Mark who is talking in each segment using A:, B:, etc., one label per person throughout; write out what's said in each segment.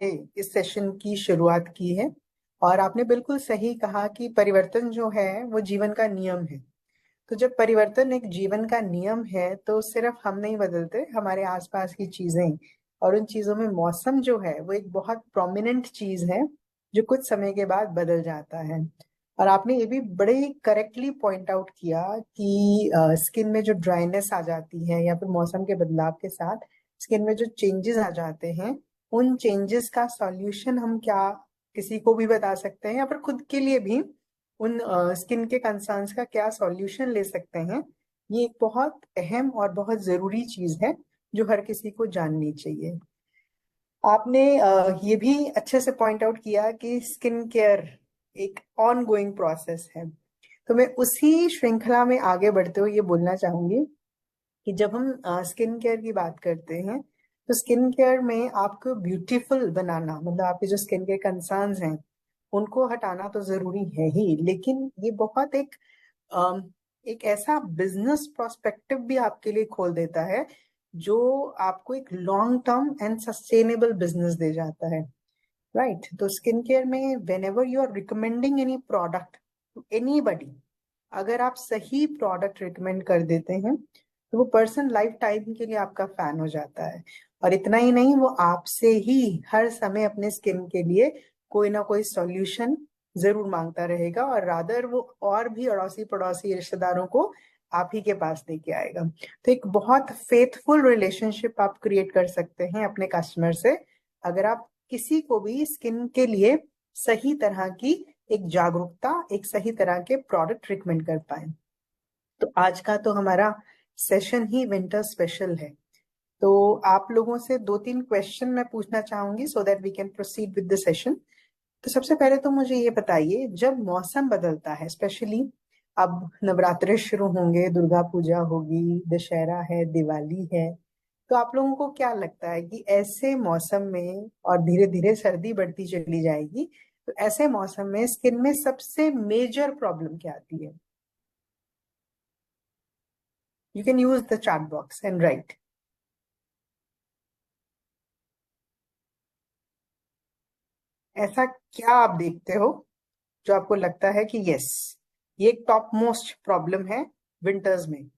A: इस सेशन की शुरुआत की है। और आपने बिल्कुल सही कहा कि परिवर्तन जो है वो जीवन का नियम है। तो जब परिवर्तन एक जीवन का नियम है तो सिर्फ हम नहीं बदलते, हमारे आसपास की चीजें और उन चीजों में मौसम जो है वो एक बहुत प्रोमिनेंट चीज है जो कुछ समय के बाद बदल जाता है। और आपने ये भी बड़े करेक्टली पॉइंट आउट किया कि स्किन में जो ड्राइनेस आ जाती है या फिर मौसम के बदलाव के साथ स्किन में जो चेंजेस आ जाते हैं, उन चेंजेस का सॉल्यूशन हम क्या किसी को भी बता सकते हैं या फिर खुद के लिए भी उन स्किन के कंसर्न्स का क्या सॉल्यूशन ले सकते हैं। ये एक बहुत अहम और बहुत जरूरी चीज है जो हर किसी को जाननी चाहिए। आपने ये भी अच्छे से पॉइंट आउट किया कि स्किन केयर एक ऑन गोइंग प्रोसेस है। तो मैं उसी श्रृंखला में आगे बढ़ते हुए ये बोलना चाहूंगी कि जब हम स्किन केयर की बात करते हैं तो स्किन केयर में आपको ब्यूटीफुल बनाना, मतलब आपके जो स्किन के कंसर्न्स हैं उनको हटाना तो जरूरी है ही, लेकिन ये बहुत अम, एक ऐसा बिजनेस प्रोस्पेक्टिव भी आपके लिए खोल देता है जो आपको एक long term and sustainable business दे जाता है। राइट, तो स्किन केयर में whenever you are recommending any product to anybody, अगर आप सही प्रोडक्ट रिकमेंड कर देते हैं तो वो पर्सन लाइफ टाइम के लिए आपका फैन हो जाता है। और इतना ही नहीं, वो आपसे ही हर समय अपने स्किन के लिए कोई ना कोई सॉल्यूशन जरूर मांगता रहेगा, और रादर वो और भी अड़ोसी पड़ोसी रिश्तेदारों को आप ही के पास लेके आएगा। तो एक बहुत फेथफुल रिलेशनशिप आप क्रिएट कर सकते हैं अपने कस्टमर से, अगर आप किसी को भी स्किन के लिए सही तरह की एक जागरूकता, एक सही तरह के प्रोडक्ट रिकमेंड कर पाए। तो आज का तो हमारा सेशन ही विंटर स्पेशल है। तो आप लोगों से दो तीन क्वेश्चन मैं पूछना चाहूंगी so that we can proceed with the session. तो सबसे पहले तो मुझे ये बताइए, जब मौसम बदलता है, स्पेशली अब नवरात्रे शुरू होंगे, दुर्गा पूजा होगी, दशहरा है, दिवाली है, तो आप लोगों को क्या लगता है कि ऐसे मौसम में, और धीरे धीरे सर्दी बढ़ती चली जाएगी, तो ऐसे मौसम में स्किन में सबसे मेजर प्रॉब्लम क्या आती है? You can use the chat box and right. ऐसा क्या आप देखते हो जो आपको लगता है कि यस, ये एक टॉप मोस्ट प्रॉब्लम है विंटर्स में?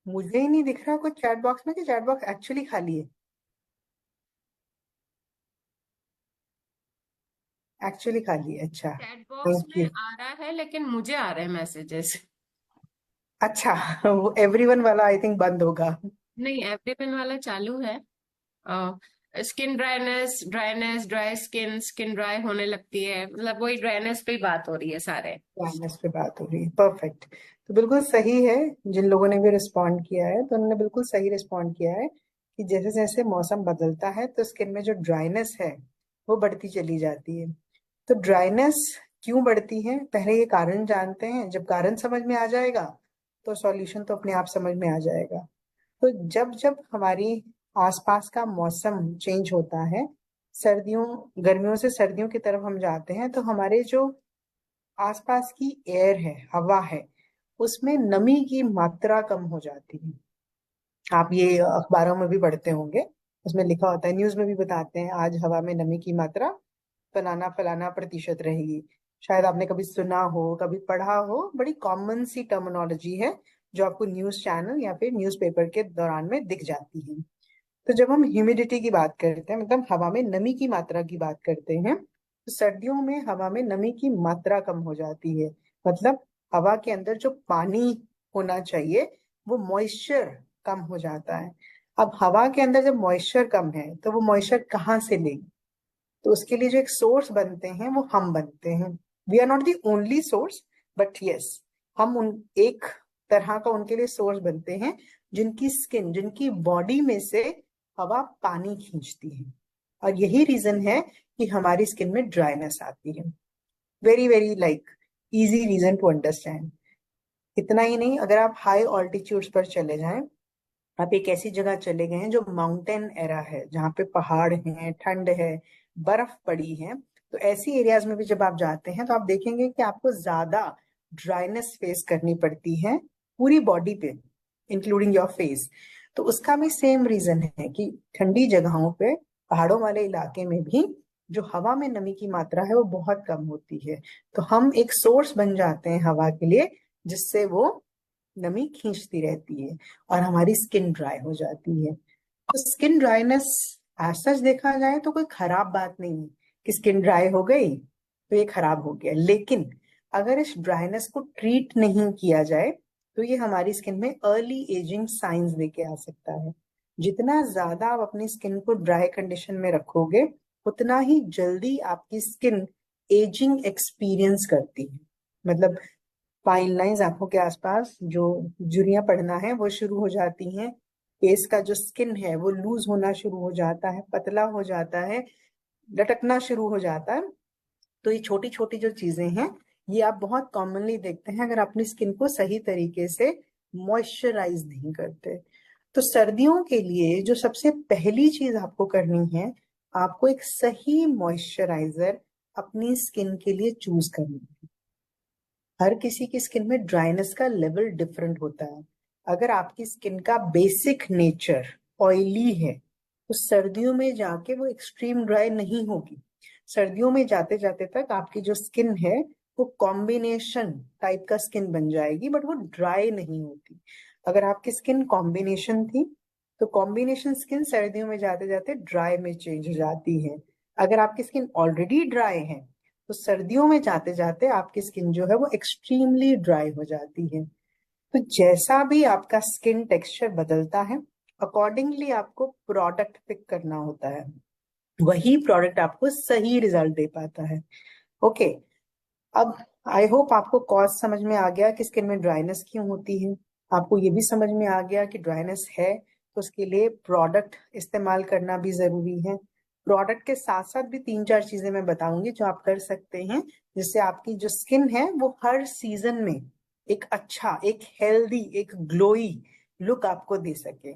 A: मुझे ही नहीं दिख रहा कुछ चैट बॉक्स में कि चैट बॉक्स एक्चुअली खाली है। एक्चुअली खाली है, अच्छा।
B: चैट बॉक्स
A: थैंक
B: में
A: यू।
B: आ रहा है लेकिन मुझे आ रहे हैं मैसेजेस।
A: अच्छा, वो एवरीवन वाला आई थिंक बंद होगा।
B: नहीं, एवरीवन वाला चालू है। Skin dryness, dry skin, skin dry होने लगती है, मतलब वही ड्राइनेस पे ही बात हो रही है सारे।
A: प्लानर्स पे बात हो रही है, परफेक्ट। तो बिल्कुल सही है, जिन लोगों ने भी रिस्पॉन्ड किया है तो उन्होंने बिल्कुल सही रिस्पॉन्ड किया है कि जैसे जैसे मौसम बदलता है तो स्किन में जो ड्राइनेस है वो बढ़ती चली जाती है। तो ड्राइनेस क्यों बढ़ती है, पहले ये कारण जानते हैं। जब कारण समझ में आ जाएगा तो सॉल्यूशन तो अपने आप समझ में आ जाएगा। तो जब जब हमारी आसपास का मौसम चेंज होता है, सर्दियों गर्मियों से सर्दियों की तरफ हम जाते हैं, तो हमारे जो आसपास की एयर है, हवा है, उसमें नमी की मात्रा कम हो जाती है। आप ये अखबारों में भी पढ़ते होंगे, उसमें लिखा होता है, न्यूज में भी बताते हैं आज हवा में नमी की मात्रा फलाना फलाना प्रतिशत रहेगी। शायद आपने कभी सुना हो, कभी पढ़ा हो, बड़ी कॉमन सी टर्मिनोलॉजी है जो आपको न्यूज चैनल या फिर न्यूज़पेपर के दौरान में दिख जाती है। तो जब हम ह्यूमिडिटी की बात करते हैं, मतलब हवा में नमी की मात्रा की बात करते हैं, तो सर्दियों में हवा में नमी की मात्रा कम हो जाती है। मतलब हवा के अंदर जो पानी होना चाहिए, वो मॉइस्चर कम हो जाता है। अब हवा के अंदर जब मॉइस्चर कम है तो वो मॉइस्चर कहाँ से लेगी? तो उसके लिए जो एक सोर्स बनते हैं वो हम बनते हैं। We are not the only source, but yes, हम उन एक तरह का उनके लिए सोर्स बनते हैं जिनकी स्किन, जिनकी बॉडी में से हवा पानी खींचती है। और यही रीजन है कि हमारी स्किन में ड्राइनेस आती है। Very very like easy reason to understand. इतना ही नहीं, अगर आप हाई ऑल्टीट्यूड्स पर चले जाएं, आप एक ऐसी जगह चले गए हैं जो माउंटेन एरा है, जहाँ पे पहाड़ हैं, ठंड है, बर्फ पड़ी है। तो ऐसी एरियाज में भी जब आप जाते हैं तो आप देखेंगे कि आपको ज्यादा ड्राइनेस फेस करनी पड़ती है पूरी बॉडी पे, इंक्लूडिंग योर फेस। तो उसका भी सेम रीजन है कि ठंडी जगहों पे, पहाड़ों वाले इलाके में भी जो हवा में नमी की मात्रा है वो बहुत कम होती है। तो हम एक सोर्स बन जाते हैं हवा के लिए, जिससे वो नमी खींचती रहती है और हमारी स्किन ड्राई हो जाती है। तो स्किन ड्राइनेस एज सच देखा जाए तो कोई खराब बात नहीं है कि स्किन ड्राई हो गई तो ये खराब हो गया, लेकिन अगर इस ड्राइनेस को ट्रीट नहीं किया जाए तो ये हमारी स्किन में अर्ली एजिंग साइंस लेके आ सकता है। जितना ज्यादा आप अपनी स्किन को ड्राई कंडीशन में रखोगे, उतना ही जल्दी आपकी स्किन एजिंग एक्सपीरियंस करती है। मतलब फाइन लाइंस आंखों के आसपास जो झुर्रियां पड़ना है वो शुरू हो जाती हैं। फेस का जो स्किन है वो लूज होना शुरू हो जाता है, पतला हो जाता है, लटकना शुरू हो जाता है। तो ये छोटी छोटी जो चीजें हैं, ये आप बहुत कॉमनली देखते हैं अगर अपनी स्किन को सही तरीके से मॉइस्चराइज नहीं करते। तो सर्दियों के लिए जो सबसे पहली चीज आपको करनी है, आपको एक सही मॉइस्चराइजर अपनी स्किन के लिए चूज करनी है। हर किसी की स्किन में ड्राइनेस का लेवल डिफरेंट होता है। अगर आपकी स्किन का बेसिक नेचर ऑयली है तो सर्दियों में जाके वो एक्सट्रीम ड्राई नहीं होगी। सर्दियों में जाते जाते तक आपकी जो स्किन है वो कॉम्बिनेशन टाइप का स्किन बन जाएगी, बट वो ड्राई नहीं होती। अगर आपकी स्किन कॉम्बिनेशन थी तो कॉम्बिनेशन स्किन सर्दियों में जाते जाते ड्राई में चेंज हो जाती है। अगर आपकी स्किन ऑलरेडी ड्राई है तो सर्दियों में जाते जाते आपकी स्किन जो है वो एक्सट्रीमली ड्राई हो जाती है। तो जैसा भी आपका स्किन टेक्सचर बदलता है, अकॉर्डिंगली आपको प्रोडक्ट पिक करना होता है। वही प्रोडक्ट आपको सही रिजल्ट दे पाता है। ओके, अब आई होप आपको कॉज समझ में आ गया कि स्किन में ड्राइनेस क्यों होती है। आपको ये भी समझ में आ गया कि ड्राइनेस है तो उसके लिए प्रोडक्ट इस्तेमाल करना भी जरूरी है। प्रोडक्ट के साथ साथ भी तीन चार चीजें मैं बताऊंगी जो आप कर सकते हैं, जिससे आपकी जो स्किन है वो हर सीजन में एक अच्छा, एक हेल्दी, एक ग्लोई लुक आपको दे सके।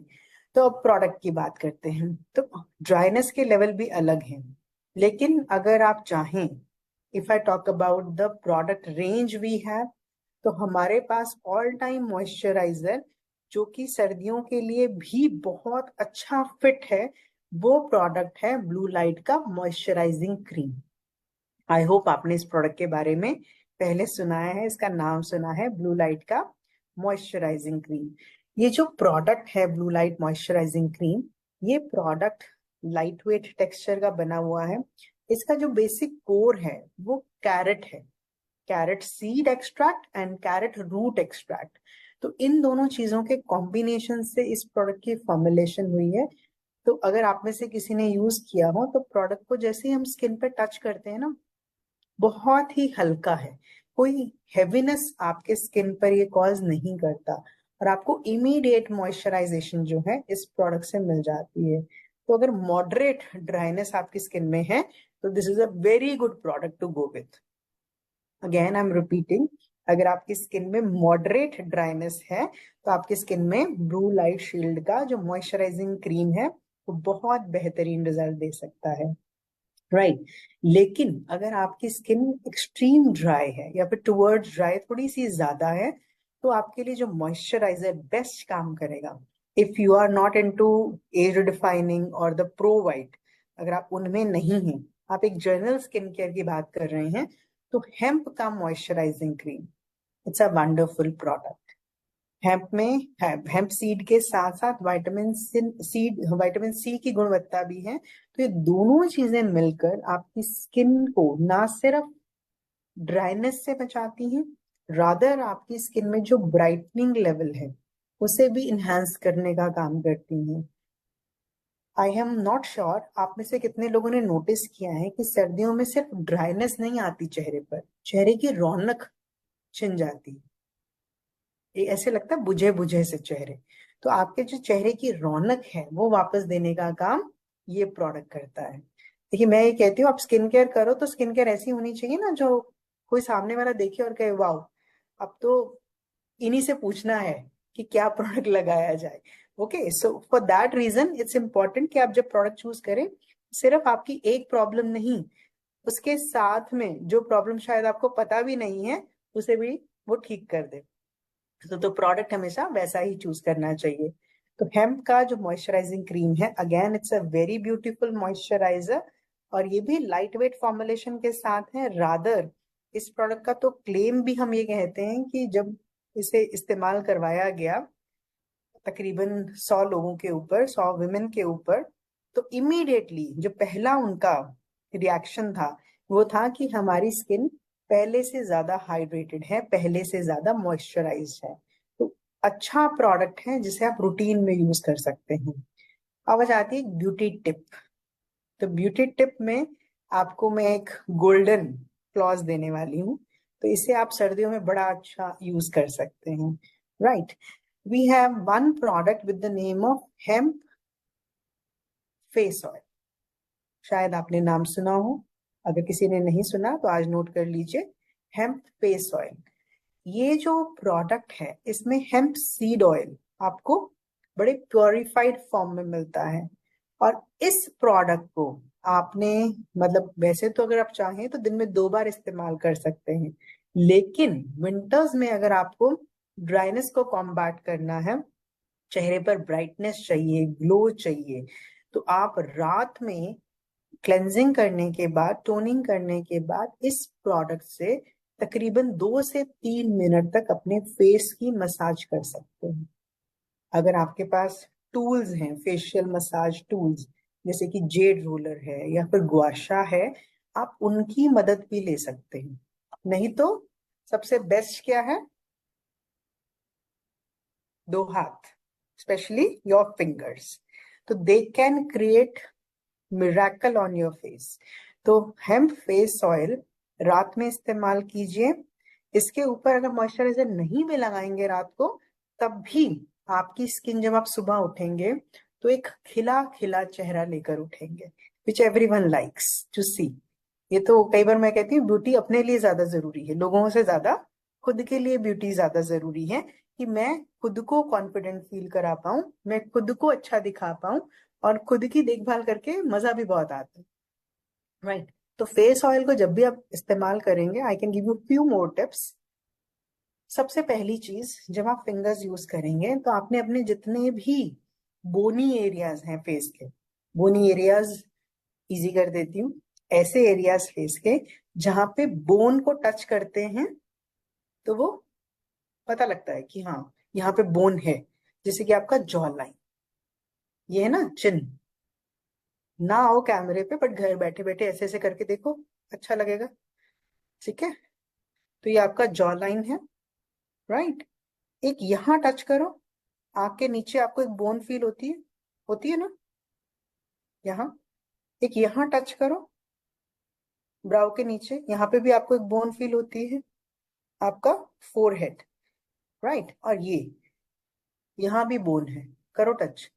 A: तो अब प्रोडक्ट की बात करते हैं। तो ड्राइनेस के लेवल भी अलग हैं, लेकिन अगर आप चाहें, if I talk about the product range we have, तो हमारे पास ऑल टाइम मॉइस्चराइजर जो कि सर्दियों के लिए भी बहुत अच्छा फिट है, वो प्रोडक्ट है ब्लू लाइट का मॉइस्चराइजिंग क्रीम। आई होप आपने इस प्रोडक्ट के बारे में पहले सुनाया है, इसका नाम सुना है ब्लू लाइट का मॉइस्चराइजिंग क्रीम। ये जो प्रोडक्ट है ब्लू लाइट मॉइस्चराइजिंग क्रीम, ये प्रोडक्ट लाइट वेट टेक्सचर का बना हुआ है। इसका जो बेसिक कोर है वो कैरेट है, carrot seed extract and carrot root extract. तो इन दोनों चीजों के कॉम्बिनेशन से इस प्रोडक्ट की फॉर्मुलेशन हुई है। तो अगर आप में से किसी ने यूज किया हो तो प्रोडक्ट को जैसे ही हम स्किन पे टच करते हैं ना, बहुत ही हल्का है, कोई हैवीनेस आपके स्किन पर ये कॉज नहीं करता, और आपको इमीडिएट मॉइस्चराइजेशन जो है इस प्रोडक्ट से मिल जाती है। तो अगर मॉडरेट ड्राइनेस आपकी स्किन में है तो this is a very good product to go with. Again I am repeating, अगर आपकी स्किन में मॉडरेट ड्राइनेस है तो आपकी स्किन में ब्लू लाइट शील्ड का जो मॉइस्चराइजिंग क्रीम है वो बहुत बेहतरीन रिजल्ट दे सकता है। राइट, लेकिन अगर आपकी स्किन एक्सट्रीम ड्राई है या फिर टुवर्ड्स ड्राई थोड़ी सी ज्यादा है, तो आपके लिए जो मॉइस्चराइजर बेस्ट काम करेगा, if you are not into age defining और द प्रो वाइट, अगर आप उनमें नहीं हैं, आप एक जनरल स्किन केयर की बात कर रहे हैं, तो हेम्प का moisturising cream, it's a wonderful product. Hemp में हेम्प सीड के साथ साथ विटामिन सी की गुणवत्ता भी है। तो ये दोनों चीजें मिलकर आपकी स्किन को ना सिर्फ ड्राइनेस से बचाती हैं, रादर आपकी स्किन में जो ब्राइटनिंग लेवल है उसे भी इनहेंस करने का काम करती हैं। आई एम नॉट श्योर आप में से कितने लोगों ने नोटिस किया है कि सर्दियों में सिर्फ ड्राइनेस नहीं आती चेहरे पर, चेहरे की रौनक छिन जाती है। ये ऐसे लगता है बुझे बुझे से चेहरे। तो आपके जो चेहरे की रौनक है वो वापस देने का काम ये प्रोडक्ट करता है। देखिए, मैं ये कहती हूँ आप स्किन केयर करो तो स्किन केयर ऐसी होनी चाहिए ना जो कोई सामने वाला देखे और कहे वाह, अब तो इन्हीं से पूछना है कि क्या प्रोडक्ट लगाया जाए। Okay, so for that reason it's important कि आप जब प्रोडक्ट चूज करें, सिर्फ आपकी एक प्रॉब्लम नहीं, उसके साथ में जो प्रॉब्लम शायद आपको पता भी नहीं है उसे भी वो ठीक कर दे। तो प्रोडक्ट हमेशा वैसा ही चूज करना चाहिए। तो हेम्प का जो मॉइस्चराइजिंग क्रीम है, again it's a very beautiful moisturiser, और ये भी लाइट वेट फॉर्मुलेशन के साथ है। रादर इस प्रोडक्ट का तो क्लेम भी हम ये कहते हैं कि जब इसे इस्तेमाल करवाया गया तकरीबन 100 लोगों के ऊपर, 100 विमेन के ऊपर, तो इमीडिएटली जो पहला उनका रिएक्शन था वो था कि हमारी स्किन पहले से ज्यादा हाइड्रेटेड है, पहले से ज्यादा मॉइस्चराइज्ड है। तो अच्छा प्रोडक्ट है जिसे आप रूटीन में यूज कर सकते हैं। अब आ जाती है ब्यूटी टिप। तो ब्यूटी टिप में आपको मैं एक गोल्डन क्लॉज देने वाली हूँ, तो इसे आप सर्दियों में बड़ा अच्छा यूज कर सकते हैं। Right, we have one product with the name of hemp face oil. शायद आपने नाम सुना हो, अगर किसी ने नहीं सुना तो आज नोट कर लीजिए, हेम्प फेस ऑयल। ये जो प्रोडक्ट है इसमें हेम्प सीड ऑयल आपको बड़े प्योरिफाइड फॉर्म में मिलता है। और इस प्रोडक्ट को आपने, मतलब वैसे तो अगर आप चाहें तो दिन में 2 बार इस्तेमाल कर सकते हैं, लेकिन विंटर्स में अगर आपको ड्राइनेस को कॉम्बैट करना है, चेहरे पर ब्राइटनेस चाहिए, ग्लो चाहिए, तो आप रात में क्लेंजिंग करने के बाद, टोनिंग करने के बाद इस प्रोडक्ट से तकरीबन 2 से 3 मिनट तक अपने फेस की मसाज कर सकते हैं। अगर आपके पास टूल्स हैं, फेशियल मसाज टूल्स, जैसे कि जेड रोलर है या फिर गुआशा है, आप उनकी मदद भी ले सकते हैं। नहीं तो सबसे बेस्ट क्या है, 2 हाथ, स्पेशली योर फिंगर्स, तो they can create miracle on your face. तो हेम्प फेस ऑयल रात में इस्तेमाल कीजिए। इसके ऊपर अगर मॉइस्चराइजर नहीं भी लगाएंगे रात को, तब भी आपकी स्किन, जब आप सुबह उठेंगे तो एक खिला खिला चेहरा लेकर उठेंगे, विच एवरीवन लाइक्स टू सी। ये तो कई बार मैं कहती हूँ ब्यूटी अपने लिए ज्यादा जरूरी है, लोगों से ज्यादा खुद के लिए ब्यूटी ज्यादा जरूरी है, कि मैं खुद को कॉन्फिडेंट फील करा पाऊं, मैं खुद को अच्छा दिखा पाऊं, और खुद की देखभाल करके मजा भी बहुत आता है। राइट, तो फेस ऑयल को जब भी आप इस्तेमाल करेंगे, I can give you few more tips. सबसे पहली चीज, जब आप फिंगर्स यूज करेंगे तो आपने अपने जितने भी बोनी एरियाज हैं फेस के, बोनी एरियाज इजी कर देती हूँ, ऐसे एरियाज फेस के जहां पे बोन को टच करते हैं तो वो पता लगता है कि हाँ यहाँ पे बोन है। जैसे कि आपका जॉ लाइन, ये है ना चिन, ना आओ कैमरे पे, बट घर बैठे बैठे ऐसे ऐसे करके देखो, अच्छा लगेगा। ठीक है, तो ये आपका जॉ लाइन है। राइट, एक यहाँ टच करो, आंख के नीचे आपको एक बोन फील होती है ना, यहाँ, एक यहाँ टच करो, ब्राउ के नीचे, यहाँ पे भी आपको एक बोन फील होती है, आपका फोरहेड। राइट, और ये यहाँ भी बोन है, करो टच,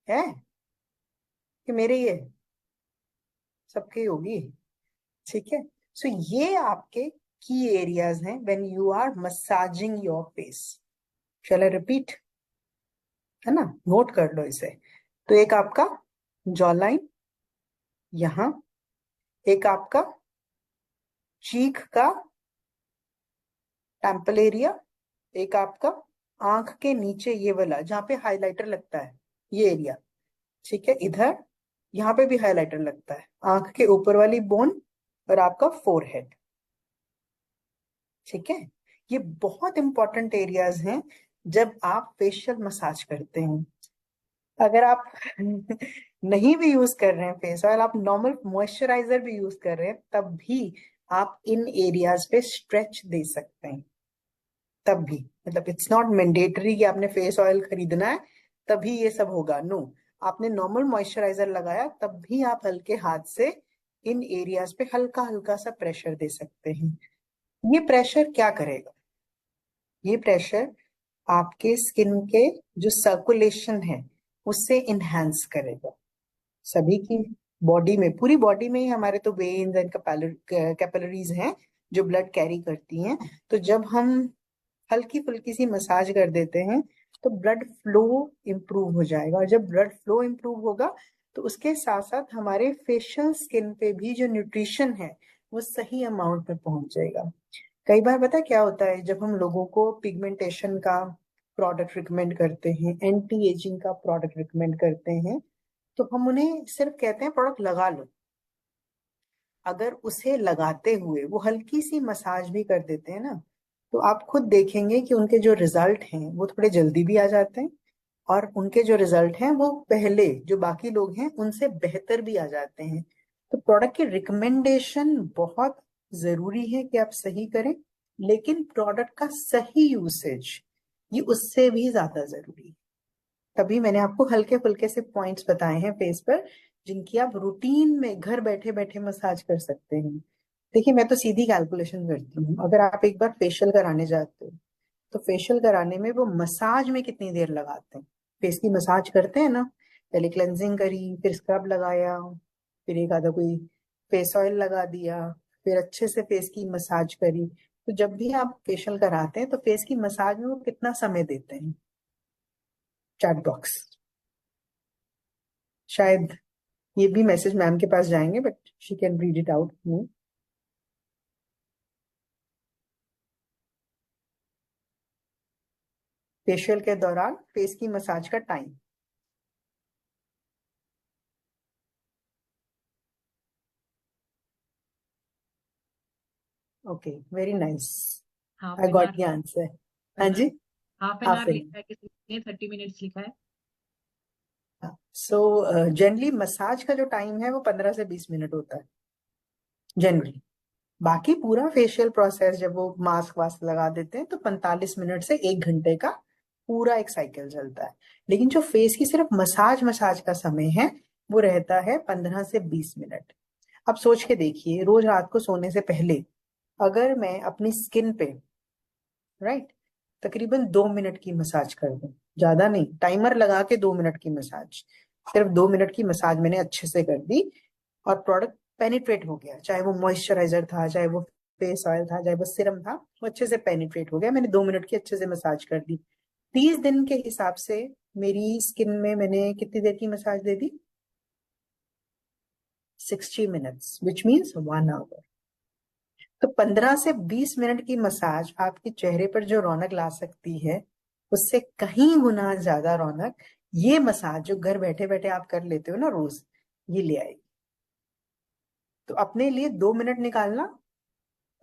A: है कि मेरे ये सबके होगी। ठीक है, सो ये आपके की एरियाज हैं when you are massaging your face. Shall I repeat, है ना, नोट कर लो इसे। तो एक आपका जॉ लाइन यहाँ, एक आपका चीक का टेम्पल एरिया, एक आपका आंख के नीचे ये वाला जहाँ पे हाइलाइटर लगता है, ये एरिया। ठीक है, इधर यहाँ पे भी हाइलाइटर लगता है, आंख के ऊपर वाली बोन, और आपका फोरहेड। ठीक है, ये बहुत इंपॉर्टेंट एरियाज हैं जब आप फेशियल मसाज करते हैं। अगर आप नहीं भी यूज कर रहे हैं फेस ऑयल, आप नॉर्मल मॉइस्चराइजर भी यूज कर रहे हैं, तब भी आप इन एरियाज पे स्ट्रेच दे सकते हैं। तब भी, मतलब इट्स नॉट मैंडेटरी कि आपने फेस ऑयल खरीदना है तभी ये सब होगा, नो। आपने नॉर्मल मॉइस्चराइजर लगाया तब भी आप हल्के हाथ से इन एरियाज पे हल्का हल्का सा प्रेशर दे सकते हैं। ये प्रेशर क्या करेगा, ये प्रेशर आपके स्किन के जो सर्कुलेशन है उससे इनहेंस करेगा। सभी की बॉडी में, पूरी बॉडी में ही हमारे तो वेन्स एंड कैपिलरीज हैं जो ब्लड कैरी करती हैं। तो जब हम हल्की फुल्की सी मसाज कर देते हैं तो ब्लड फ्लो इम्प्रूव हो जाएगा, और जब ब्लड फ्लो इम्प्रूव होगा तो उसके साथ साथ हमारे फेशियल स्किन पे भी जो न्यूट्रिशन है वो सही अमाउंट में पहुंच जाएगा। कई बार पता है क्या होता है, जब हम लोगों को पिगमेंटेशन का प्रोडक्ट रिकमेंड करते हैं, एंटी एजिंग का प्रोडक्ट रिकमेंड करते हैं, तो हम उन्हें सिर्फ कहते हैं प्रोडक्ट लगा लो। अगर उसे लगाते हुए वो हल्की सी मसाज भी कर देते हैं ना, तो आप खुद देखेंगे कि उनके जो रिजल्ट हैं वो थोड़े जल्दी भी आ जाते हैं, और उनके जो रिजल्ट हैं वो पहले जो बाकी लोग हैं उनसे बेहतर भी आ जाते हैं। तो प्रोडक्ट की रिकमेंडेशन बहुत जरूरी है कि आप सही करें, लेकिन प्रोडक्ट का सही यूसेज ये उससे भी ज्यादा जरूरी है। तभी मैंने आपको हल्के फुल्के से पॉइंट्स बताए हैं फेस पर, जिनकी आप रूटीन में घर बैठे बैठे मसाज कर सकते हैं। देखिए, मैं तो सीधी कैलकुलेशन करती हूँ। अगर आप एक बार फेशियल कराने जाते हो तो फेशियल कराने में वो मसाज में कितनी देर लगाते हैं। फेस की मसाज करते हैं ना, पहले क्लेंजिंग करी, फिर स्क्रब लगाया, फिर एक आधा कोई फेस ऑयल लगा दिया, फिर अच्छे से फेस की मसाज करी। तो जब भी आप फेशियल कराते हैं तो फेस की मसाज में वो कितना समय देते हैं? चैट बॉक्स, शायद ये भी मैसेज मैम के पास जाएंगे, but she can read it out. Facial के दौरान फेस की मसाज का time. Okay, very nice.
C: Half
A: I
C: an
A: got
C: hour
A: the answer. हाँ जी,
C: half an
A: half
C: hour
A: an.
C: लिखा है, किसी ने 30 मिनट्स लिखा है।
A: सो जनरली मसाज का जो टाइम है वो 15 से 20 मिनट होता है जनरली। बाकी पूरा फेशियल प्रोसेस जब वो मास्क वास्क लगा देते हैं तो 45 मिनट से 1 घंटे का पूरा एक साइकिल चलता है। लेकिन जो फेस की सिर्फ मसाज मसाज का समय है वो रहता है 15 से 20 मिनट। अब सोच के देखिए, रोज रात को सोने से पहले अगर मैं अपनी स्किन पे, राइट, तकरीबन 2 मिनट की मसाज कर दूं, ज्यादा नहीं, टाइमर लगा के 2 मिनट की मसाज, सिर्फ 2 मिनट की मसाज मैंने अच्छे से कर दी, और प्रोडक्ट पेनिट्रेट हो गया, चाहे वो मॉइस्चराइजर था, चाहे वो फेस ऑयल था, चाहे वो सिरम था, वो अच्छे से पेनिट्रेट हो गया, मैंने 2 मिनट की अच्छे से मसाज कर दी। 30 दिन के हिसाब से मेरी स्किन में मैंने कितनी देर की मसाज दे दी? 60 मिनट्स, विच मीन्स 1 आवर। तो 15 से 20 मिनट की मसाज आपके चेहरे पर जो रौनक ला सकती है, उससे कहीं गुना ज्यादा रौनक ये मसाज जो घर बैठे बैठे आप कर लेते हो ना रोज, ये ले आएगी। तो अपने लिए 2 मिनट निकालना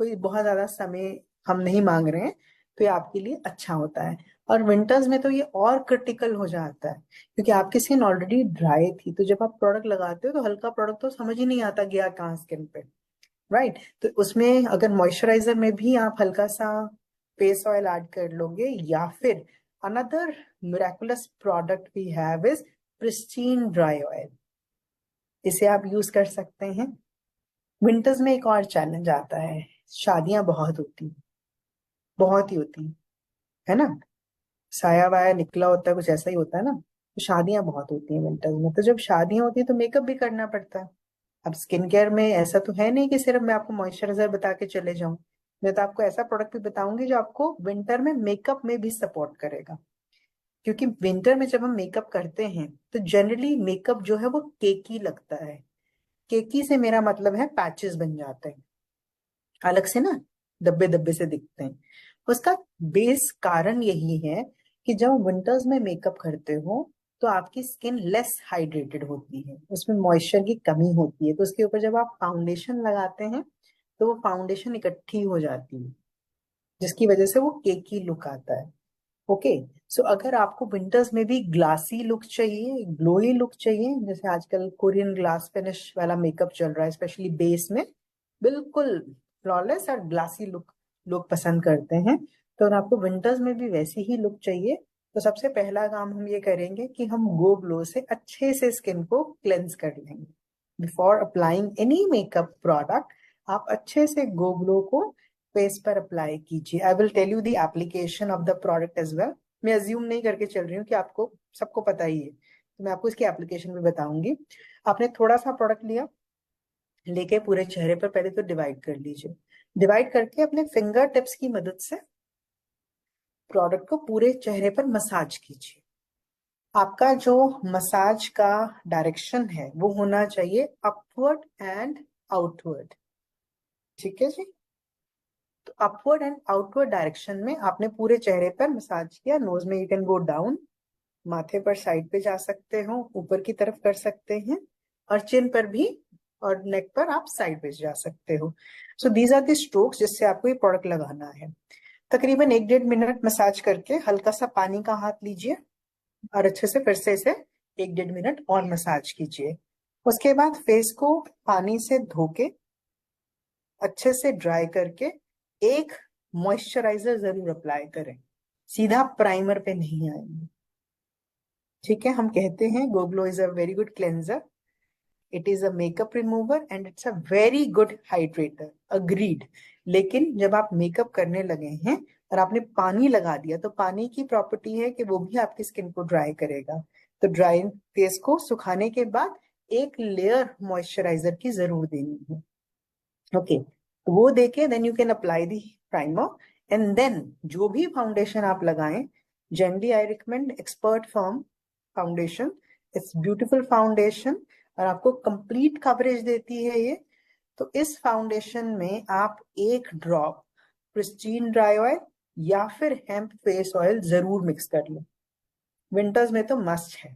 A: कोई बहुत ज्यादा समय हम नहीं मांग रहे हैं, तो ये आपके लिए अच्छा होता है। और विंटर्स में तो ये और क्रिटिकल हो जाता है, क्योंकि आपकी स्किन ऑलरेडी ड्राई थी, तो जब आप प्रोडक्ट लगाते हो तो हल्का प्रोडक्ट तो समझ ही नहीं आता गया कहाँ स्किन पे, राइट। तो उसमें अगर मॉइस्चराइजर में भी आप हल्का सा फेस ऑयल ऐड कर लोगे, या फिर another miraculous product we have is pristine dry oil, इसे आप यूज कर सकते हैं। विंटर्स में एक और चैलेंज आता है, शादियां बहुत होती, बहुत ही होती है ना, साया वाया निकला होता है, कुछ ऐसा ही होता है ना। तो शादियां बहुत होती हैं विंटर्स में, तो जब शादियां होती है तो मेकअप भी करना पड़ता है। अब स्किन केयर में ऐसा तो है नहीं कि सिर्फ मैं आपको मॉइस्चराइजर बता के चले जाऊं, मैं तो आपको ऐसा प्रोडक्ट भी बताऊंगी जो आपको विंटर में मेकअप में भी सपोर्ट करेगा। क्योंकि विंटर में जब हम मेकअप करते हैं तो जनरली मेकअप जो है वो केकी लगता है। केकी से मेरा मतलब है पैचेस बन जाते हैं अलग से ना, धब्बे धब्बे से दिखते हैं। उसका बेस कारण यही है कि जब विंटर्स में मेकअप करते हो तो आपकी स्किन लेस हाइड्रेटेड होती है, उसमें मॉइस्चर की कमी होती है, तो उसके ऊपर जब आप फाउंडेशन लगाते हैं तो वो फाउंडेशन इकट्ठी हो जाती है, जिसकी वजह से वो केकी लुक आता है। ओके। सो अगर आपको विंटर्स में भी ग्लासी लुक चाहिए, ग्लोई लुक चाहिए, जैसे आजकल कोरियन ग्लास फिनिश वाला मेकअप चल रहा है, स्पेशली बेस में बिल्कुल फ्लॉलेस और ग्लासी लुक लोग पसंद करते हैं, तो अगर आपको विंटर्स में भी वैसी ही लुक चाहिए तो सबसे पहला काम हम ये करेंगे कि हम गो ग्लो से अच्छे से स्किन को क्लेंस कर लेंगे। Before applying any makeup product आप अच्छे से गो ग्लो को फेस पर अप्लाई कीजिए। I will tell you the application of the product as well. मैं अज्यूम नहीं करके चल रही हूँ कि आपको सबको पता ही है, तो मैं आपको इसकी एप्लीकेशन भी बताऊंगी। आपने थोड़ा सा प्रोडक्ट लिया, लेके पूरे चेहरे पर पहले तो डिवाइड कर लीजिए। डिवाइड करके अपने फिंगर टिप्स की मदद से प्रोडक्ट को पूरे चेहरे पर मसाज कीजिए। आपका जो मसाज का डायरेक्शन है वो होना चाहिए अपवर्ड एंड आउटवर्ड। ठीक है जी। तो अपवर्ड एंड आउटवर्ड डायरेक्शन में आपने पूरे चेहरे पर मसाज किया। नोज में यू कैन गो डाउन, माथे पर साइड पे जा सकते हो, ऊपर की तरफ कर सकते हैं, और चिन पर भी और नेक पर आप साइड पे जा सकते हो। So these are the strokes जिससे आपको ये प्रोडक्ट लगाना है। तकरीबन 1-1.5 मिनट मसाज करके हल्का सा पानी का हाथ लीजिए और अच्छे से फिर से इसे 1-1.5 मिनट और मसाज कीजिए। उसके बाद फेस को पानी से धो के अच्छे से ड्राई करके एक मॉइस्चराइजर जरूर अप्लाई करें, सीधा प्राइमर पे नहीं आएंगे। ठीक है, हम कहते हैं Goglo is a very good cleanser, it is a makeup remover and it's a very good hydrator, agreed. लेकिन जब आप मेकअप करने लगे हैं और आपने पानी लगा दिया तो पानी की प्रॉपर्टी है कि वो भी आपकी स्किन को ड्राई करेगा। तो ड्राई फेस को सुखाने के बाद एक लेयर मॉइस्चराइजर की जरूर देनी है। ओके, तो वो देके then you can apply the primer and then जो भी फाउंडेशन आप लगाएं, generally I recommend expert firm foundation. It's beautiful foundation और आपको कंप्लीट कवरेज देती है ये। तो इस फाउंडेशन में आप एक ड्रॉप प्रिस्टीन ड्राई ऑयल या फिर हेम्प फेस ऑयल जरूर मिक्स कर लें। विंटर्स में तो मस्ट है।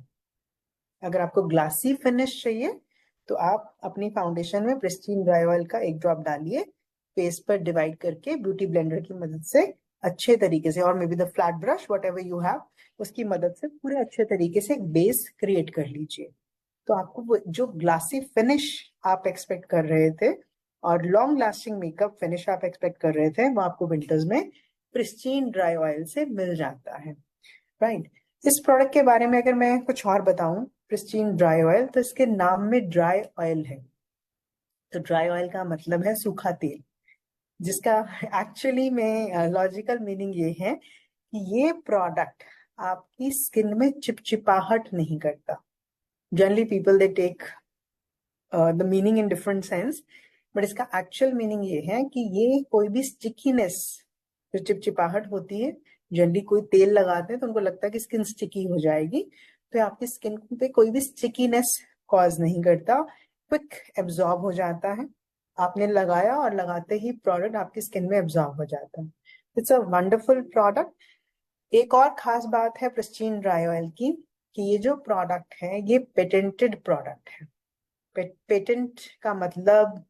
A: अगर आपको ग्लासी फिनिश चाहिए तो आप अपनी फाउंडेशन में प्रिस्टीन ड्राई ऑयल का एक ड्रॉप डालिए, फेस पर डिवाइड करके ब्यूटी ब्लेंडर की मदद से अच्छे तरीके से, और may be the flat brush what ever you have, उसकी मदद से पूरे अच्छे तरीके से एक बेस क्रिएट कर लीजिए। तो आपको वो जो ग्लासी फिनिश आप एक्सपेक्ट कर रहे थे और लॉन्ग लास्टिंग मेकअप फिनिश आप एक्सपेक्ट कर रहे थे, वो आपको विंटर्स में प्रिस्टीन ड्राई ऑयल से मिल जाता है। राइट। इस प्रोडक्ट के बारे में अगर मैं कुछ और बताऊं, प्रिस्टीन ड्राई ऑयल, तो इसके नाम में ड्राई ऑयल है। तो ड्राई ऑयल का मतलब है सूखा तेल, जिसका एक्चुअली में लॉजिकल मीनिंग ये है कि ये प्रोडक्ट आपकी स्किन में चिपचिपाहट नहीं करता। Generally people they take the meaning in different sense, but इसका एक्चुअल मीनिंग ये है कि ये कोई भी स्टिकीनेस, जो चिपचिपाहट होती है, जनरली कोई तेल लगाते हैं तो उनको लगता है कि स्किन स्टिकी हो जाएगी, तो आपकी स्किन पे कोई भी स्टिकीनेस कॉज नहीं करता, क्विक एब्जॉर्ब हो जाता है। आपने लगाया और लगाते ही प्रोडक्ट आपकी स्किन में एब्जॉर्ब हो जाता है। It's a wonderful product. एक और खास बात है प्रिस्टीन ड्राई ऑयल की कि ये जो प्रोडक्ट है ये पेटेंटेड प्रोडक्ट है। पेटेंट का मतलब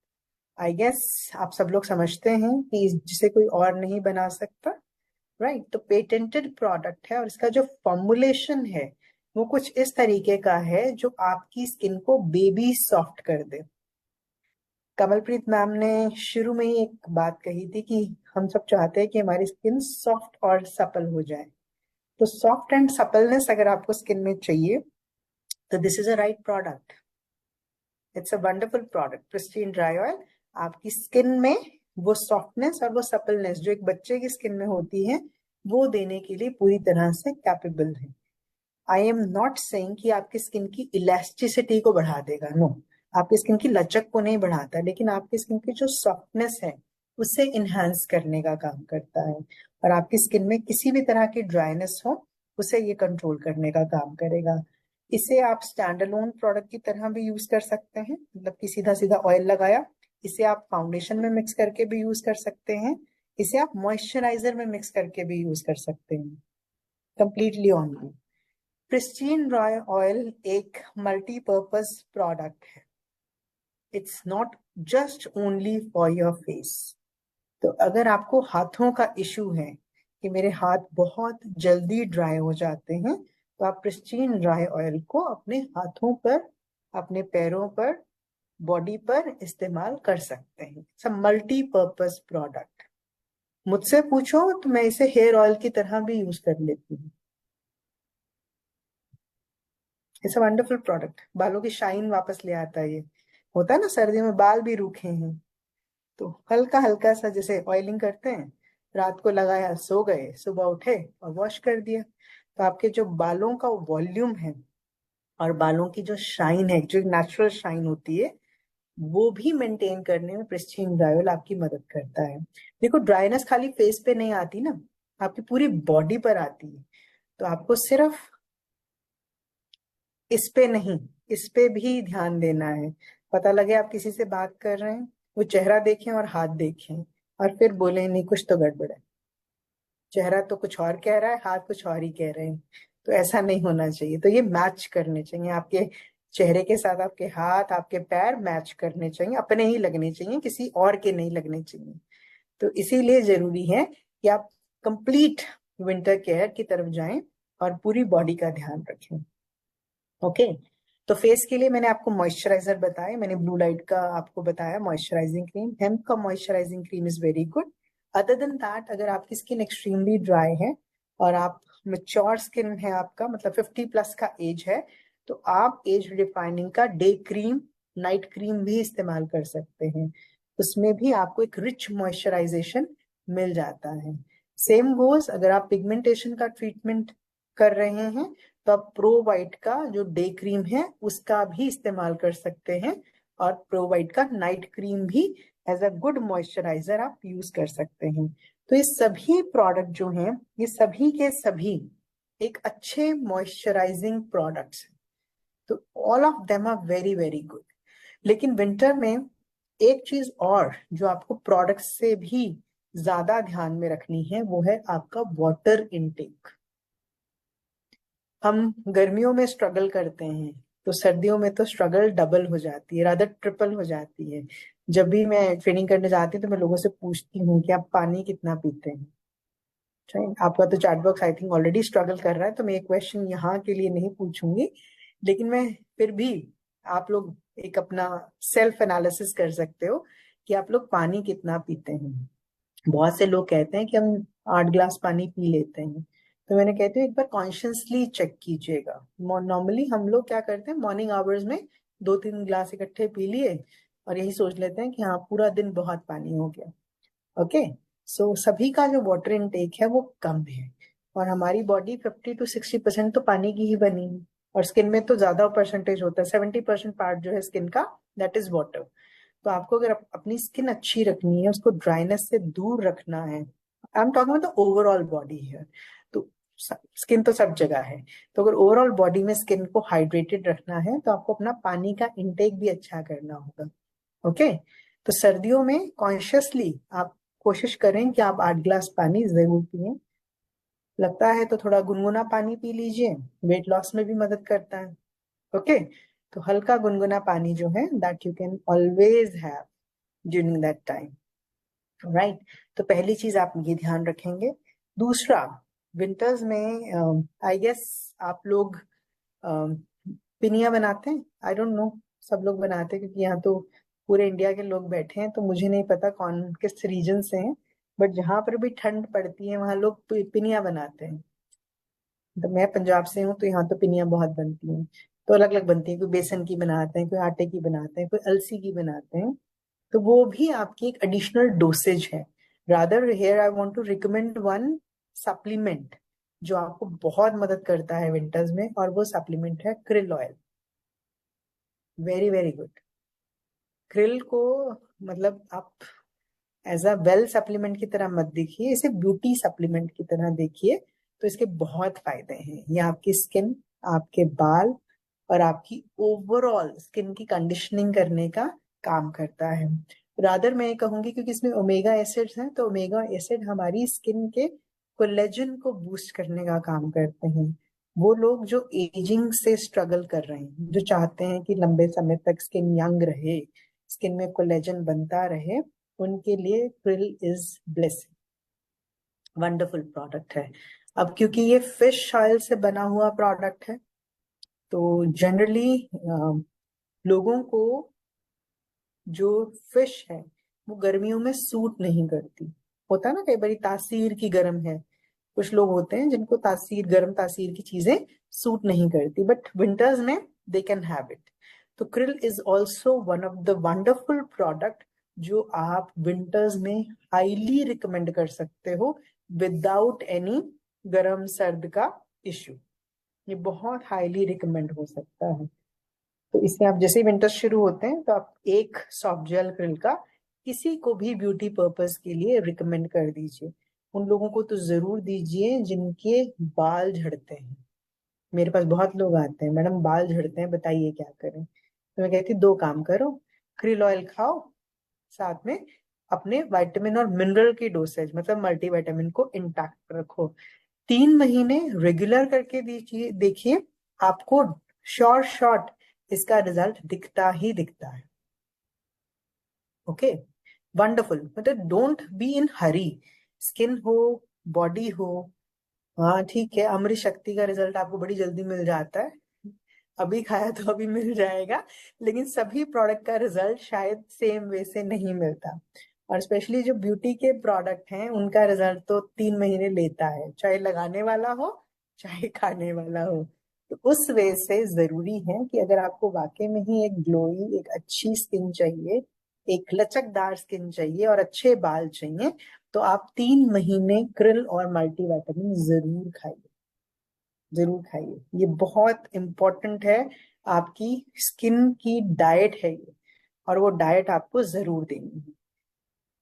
A: आई गेस आप सब लोग समझते हैं कि जिसे कोई और नहीं बना सकता। राइट। तो पेटेंटेड प्रोडक्ट है और इसका जो फॉर्मुलेशन है वो कुछ इस तरीके का है जो आपकी स्किन को बेबी सॉफ्ट कर दे। कमलप्रीत मैम ने शुरू में ही एक बात कही थी कि हम सब चाहते हैं कि हमारी स्किन सॉफ्ट और सपल हो जाए। तो सॉफ्ट एंड सपलनेस अगर आपको स्किन में चाहिए तो this is a right product. It's a wonderful product. Pristine dry oil आपकी स्किन में वो सॉफ्टनेस और वो सपलनेस जो एक बच्चे की स्किन में होती है वो देने के लिए पूरी तरह से कैपेबल है। आई एम नॉट सेइंग कि आपकी स्किन की इलास्टिसिटी को बढ़ा देगा, नो, आपकी स्किन की लचक को नहीं बढ़ाता, लेकिन आपकी स्किन की जो सॉफ्टनेस है उसे इनहेंस करने का काम करता है और आपकी स्किन में किसी भी तरह की ड्राइनेस हो उसे ये कंट्रोल करने का काम करेगा। इसे आप स्टैंड अलोन प्रोडक्ट की तरह भी यूज कर सकते हैं, मतलब कि सीधा सीधा ऑयल लगाया, इसे आप फाउंडेशन में मिक्स करके भी यूज कर सकते हैं, इसे आप मॉइस्चराइजर में मिक्स करके भी यूज कर सकते हैं, completely on you. Pristine Roy oil एक मल्टीपर्पज प्रोडक्ट है। It's not just only for your face. तो अगर आपको हाथों का इशू है कि मेरे हाथ बहुत जल्दी ड्राई हो जाते हैं, तो आप प्रिस्टीन ड्राई ऑयल को अपने हाथों पर, अपने पैरों पर, बॉडी पर इस्तेमाल कर सकते हैं। It's a multipurpose product. मुझसे पूछो तो मैं इसे हेयर ऑयल की तरह भी यूज कर लेती हूँ। It's a wonderful product. बालों की शाइन वापस ले आता है ये। होता है ना सर्दियों में बाल भी रूखे हैं तो हल्का हल्का सा जैसे ऑयलिंग करते हैं, रात को लगाया, सो गए, सुबह उठे और वॉश कर दिया, तो आपके जो बालों का वॉल्यूम है और बालों की जो शाइन है, जो नेचुरल शाइन होती है, वो भी मेंटेन करने में प्रिस्टीन ड्राई ऑयल आपकी मदद करता है। देखो ड्राइनेस खाली फेस पे नहीं आती ना, आपकी पूरी बॉडी पर आती है। तो आपको सिर्फ इस पे नहीं, इस पे भी ध्यान देना है। पता लगे आप किसी से बात कर रहे हैं, वो चेहरा देखें और हाथ देखें, और फिर बोले नहीं कुछ तो गड़बड़ है, चेहरा तो कुछ और कह रहा है, हाथ कुछ और ही कह रहे हैं। तो ऐसा नहीं होना चाहिए। तो ये मैच करने चाहिए, आपके चेहरे के साथ आपके हाथ, आपके पैर मैच करने चाहिए, अपने ही लगने चाहिए, किसी और के नहीं लगने चाहिए। तो इसीलिए जरूरी है कि आप कंप्लीट विंटर केयर की तरफ जाएं और पूरी बॉडी का ध्यान रखें। ओके। तो फेस के लिए मैंने आपको मॉइस्चराइजर बताया, मैंने ब्लू लाइट का आपको बताया मॉइस्चराइजिंग क्रीम, हेम्प का moisturising cream is very good. Other than that, अगर आपकी स्किन एक्सट्रीमली ड्राई है और आप मेच्योर स्किन है, आपका मतलब 50+ का एज है, तो आप एज डिफाइनिंग का डे क्रीम, नाइट क्रीम भी इस्तेमाल कर सकते हैं। उसमें भी आपको एक रिच मॉइस्चराइजेशन मिल जाता है। सेम गोज, अगर आप पिगमेंटेशन का ट्रीटमेंट कर रहे हैं तो आप प्रो वाइट का जो डे क्रीम है उसका भी इस्तेमाल कर सकते हैं, और प्रो वाइट का नाइट क्रीम भी एज अ गुड मॉइस्चराइजर आप यूज कर सकते हैं। तो ये सभी प्रोडक्ट जो हैं, ये सभी के सभी एक अच्छे मॉइस्चराइजिंग प्रोडक्ट्स हैं। तो all of them are very very good. लेकिन विंटर में एक चीज और जो आपको प्रोडक्ट से भी ज्यादा ध्यान में रखनी है, वो है आपका वाटर इनटेक। हम गर्मियों में स्ट्रगल करते हैं, तो सर्दियों में तो स्ट्रगल डबल हो जाती है, रादर ट्रिपल हो जाती है। जब भी मैं ट्रेनिंग करने जाती हूँ तो मैं लोगों से पूछती हूँ कि आप पानी कितना पीते हैं। राइट, आपका तो chat box I think already struggle कर रहा है, तो मैं एक क्वेश्चन यहाँ के लिए नहीं पूछूंगी, लेकिन मैं फिर भी, आप लोग एक अपना सेल्फ एनालिसिस कर सकते हो कि आप लोग पानी कितना पीते हैं। बहुत से लोग कहते हैं कि हम 8 ग्लास पानी पी लेते हैं। तो मैंने कहती हूँ एक बार कॉन्शियसली चेक कीजिएगा। नॉर्मली हम लोग क्या करते हैं, मॉर्निंग आवर्स में 2-3 ग्लास इकट्ठे पी लिए और यही सोच लेते हैं कि हाँ पूरा दिन बहुत पानी हो गया। ओके। सो सभी का जो वाटर इनटेक है वो कम है, और हमारी बॉडी 50 to 60% तो पानी की ही बनी है, और स्किन में तो ज्यादा परसेंटेज होता है, 70% पार्ट जो है स्किन का, दैट इज वाटर। तो आपको अगर अपनी स्किन अच्छी रखनी है, उसको ड्राइनेस से दूर रखना है, I am talking about the overall body here. तो स्किन तो सब जगह है, तो अगर ओवरऑल बॉडी में स्किन को हाइड्रेटेड रखना है तो आपको अपना पानी का इंटेक भी अच्छा करना होगा। ओके। तो सर्दियों में कॉन्शियसली आप कोशिश करें कि आप 8 ग्लास पानी जरूर पिए। लगता है तो थोड़ा गुनगुना पानी पी लीजिए, वेट लॉस में भी मदद करता है। ओके। तो हल्का गुनगुना पानी जो है, that you can always have during that time. Right. तो पहली चीज आप ये ध्यान रखेंगे। दूसरा, विंटर्स में आई गेस आप लोग पिनिया बनाते हैं, आई डोंट नो, सब लोग बनाते हैं क्योंकि यहाँ तो पूरे इंडिया के लोग बैठे हैं, तो मुझे नहीं पता कौन किस रीजन से हैं, बट जहां पर भी ठंड पड़ती है वहां लोग पिनिया बनाते हैं। तो मैं पंजाब से हूँ, तो यहाँ तो पिनिया बहुत बनती हैं। तो अलग अलग बनती है, कोई बेसन की बनाते हैं, कोई आटे की बनाते हैं, कोई अलसी की बनाते हैं। तो वो भी आपकी एक एडिशनल डोसेज है। Rather here I want to recommend one supplement जो आपको बहुत मदद करता है विंटर्स में, और वो सप्लीमेंट है krill oil. Very very good. krill को मतलब आप एज अ वेल सप्लीमेंट की तरह मत देखिए, इसे ब्यूटी सप्लीमेंट की तरह देखिए। तो इसके बहुत फायदे हैं। ये आपकी स्किन, आपके बाल और आपकी ओवरऑल स्किन की कंडीशनिंग करने का काम करता है। रादर मैं ये कहूंगी क्योंकि इसमें ओमेगा एसिड्स हैं, तो ओमेगा एसिड हमारी स्किन के कोलेजन को बूस्ट करने का काम करते हैं। वो लोग जो एजिंग से स्ट्रगल कर रहे हैं, जो चाहते हैं कि लंबे समय तक स्किन यंग रहे, स्किन में कोलेजन बनता रहे, उनके लिए krill is blessing, wonderful product है। अब क्योंकि ये फिश ऑयल से बना हुआ प्रोडक्ट है, तो जनरली लोगों को जो फिश है वो गर्मियों में सूट नहीं करती। होता है ना, कई बार तासीर की गर्म है, कुछ लोग होते हैं जिनको तासीर, गर्म तासीर की चीजें सूट नहीं करती, बट विंटर्स में दे कैन हैव इट। तो krill is also one of the wonderful product जो आप विंटर्स में हाईली रिकमेंड कर सकते हो विदाउट एनी गर्म सर्द का इश्यू। ये बहुत हाईली रिकमेंड हो सकता है। तो इसमें आप जैसे ही विंटर शुरू होते हैं तो आप एक सॉफ्ट जेल krill का किसी को भी ब्यूटी पर्पस के लिए रिकमेंड कर दीजिए। उन लोगों को तो जरूर दीजिए जिनके बाल झड़ते हैं। मेरे पास बहुत लोग आते हैं, मैडम बाल झड़ते हैं, बताइए क्या करें। तो मैं कहती दो काम करो, krill ऑयल खाओ, साथ में अपने विटामिन और मिनरल की डोसेज मतलब मल्टीविटामिन को इंटैक्ट रखो। 3 महीने रेगुलर करके दीजिए, देखिए आपको शॉर्ट इसका रिजल्ट दिखता ही दिखता है। Okay, wonderful. मतलब don't be in hurry, skin हो बॉडी हो। हाँ ठीक है, अमृत शक्ति का रिजल्ट आपको बड़ी जल्दी मिल जाता है, अभी खाया तो अभी मिल जाएगा, लेकिन सभी प्रोडक्ट का रिजल्ट शायद सेम वे से नहीं मिलता। और स्पेशली जो ब्यूटी के प्रोडक्ट हैं उनका रिजल्ट तो 3 महीने लेता है, चाहे लगाने वाला हो चाहे खाने वाला हो। तो उस वे से जरूरी है कि अगर आपको वाकई में ही एक ग्लोई, एक अच्छी स्किन चाहिए, एक लचकदार स्किन चाहिए और अच्छे बाल चाहिए, तो आप 3 महीने krill और मल्टीविटामिन जरूर खाइए, जरूर खाइए। ये बहुत इंपॉर्टेंट है, आपकी स्किन की डाइट है ये, और वो डाइट आपको जरूर देनी है,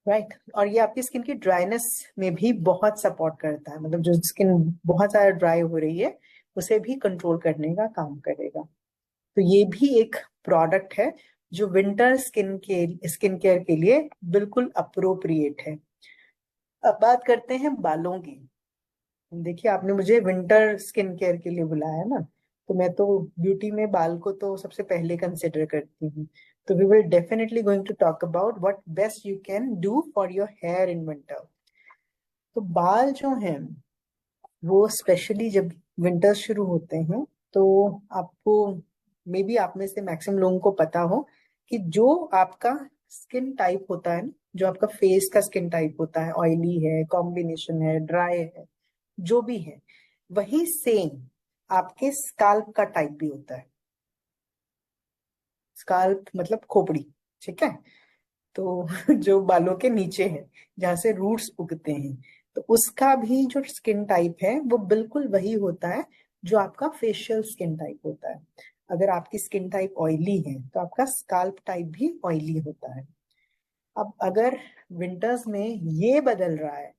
A: राइट। और ये आपकी स्किन की ड्राइनेस में भी बहुत सपोर्ट करता है, मतलब जो स्किन बहुत ज्यादा ड्राई हो रही है उसे भी कंट्रोल करने का काम करेगा। तो ये भी एक प्रोडक्ट है जो विंटर स्किन केयर के लिए बिल्कुल अप्रोप्रिएट है। अब बात करते हैं बालों की। देखिए आपने मुझे विंटर स्किन केयर के लिए बुलाया है ना, तो मैं तो ब्यूटी में बाल को तो सबसे पहले कंसिडर करती हूँ। तो we will definitely going to talk about what best you can do for your hair in winter. तो बाल जो हैं वो स्पेशली जब विंटर शुरू होते हैं, तो आपको, मे बी आप में से मैक्सिमम लोगों को पता हो कि जो आपका स्किन टाइप होता है ना, जो आपका फेस का स्किन टाइप होता है, ऑयली है, कॉम्बिनेशन है, ड्राई है, जो भी है, वही सेम आपके स्काल्प का टाइप भी होता है। स्काल्प मतलब खोपड़ी, ठीक है। तो जो बालों के नीचे है, जहां से रूट्स उगते हैं, तो उसका भी जो स्किन टाइप है वो बिल्कुल वही होता है जो आपका फेशियल स्किन टाइप होता है। अगर आपकी स्किन टाइप ऑयली है तो आपका स्काल्प टाइप भी ऑयली होता है। अब अगर विंटर्स में ये बदल रहा है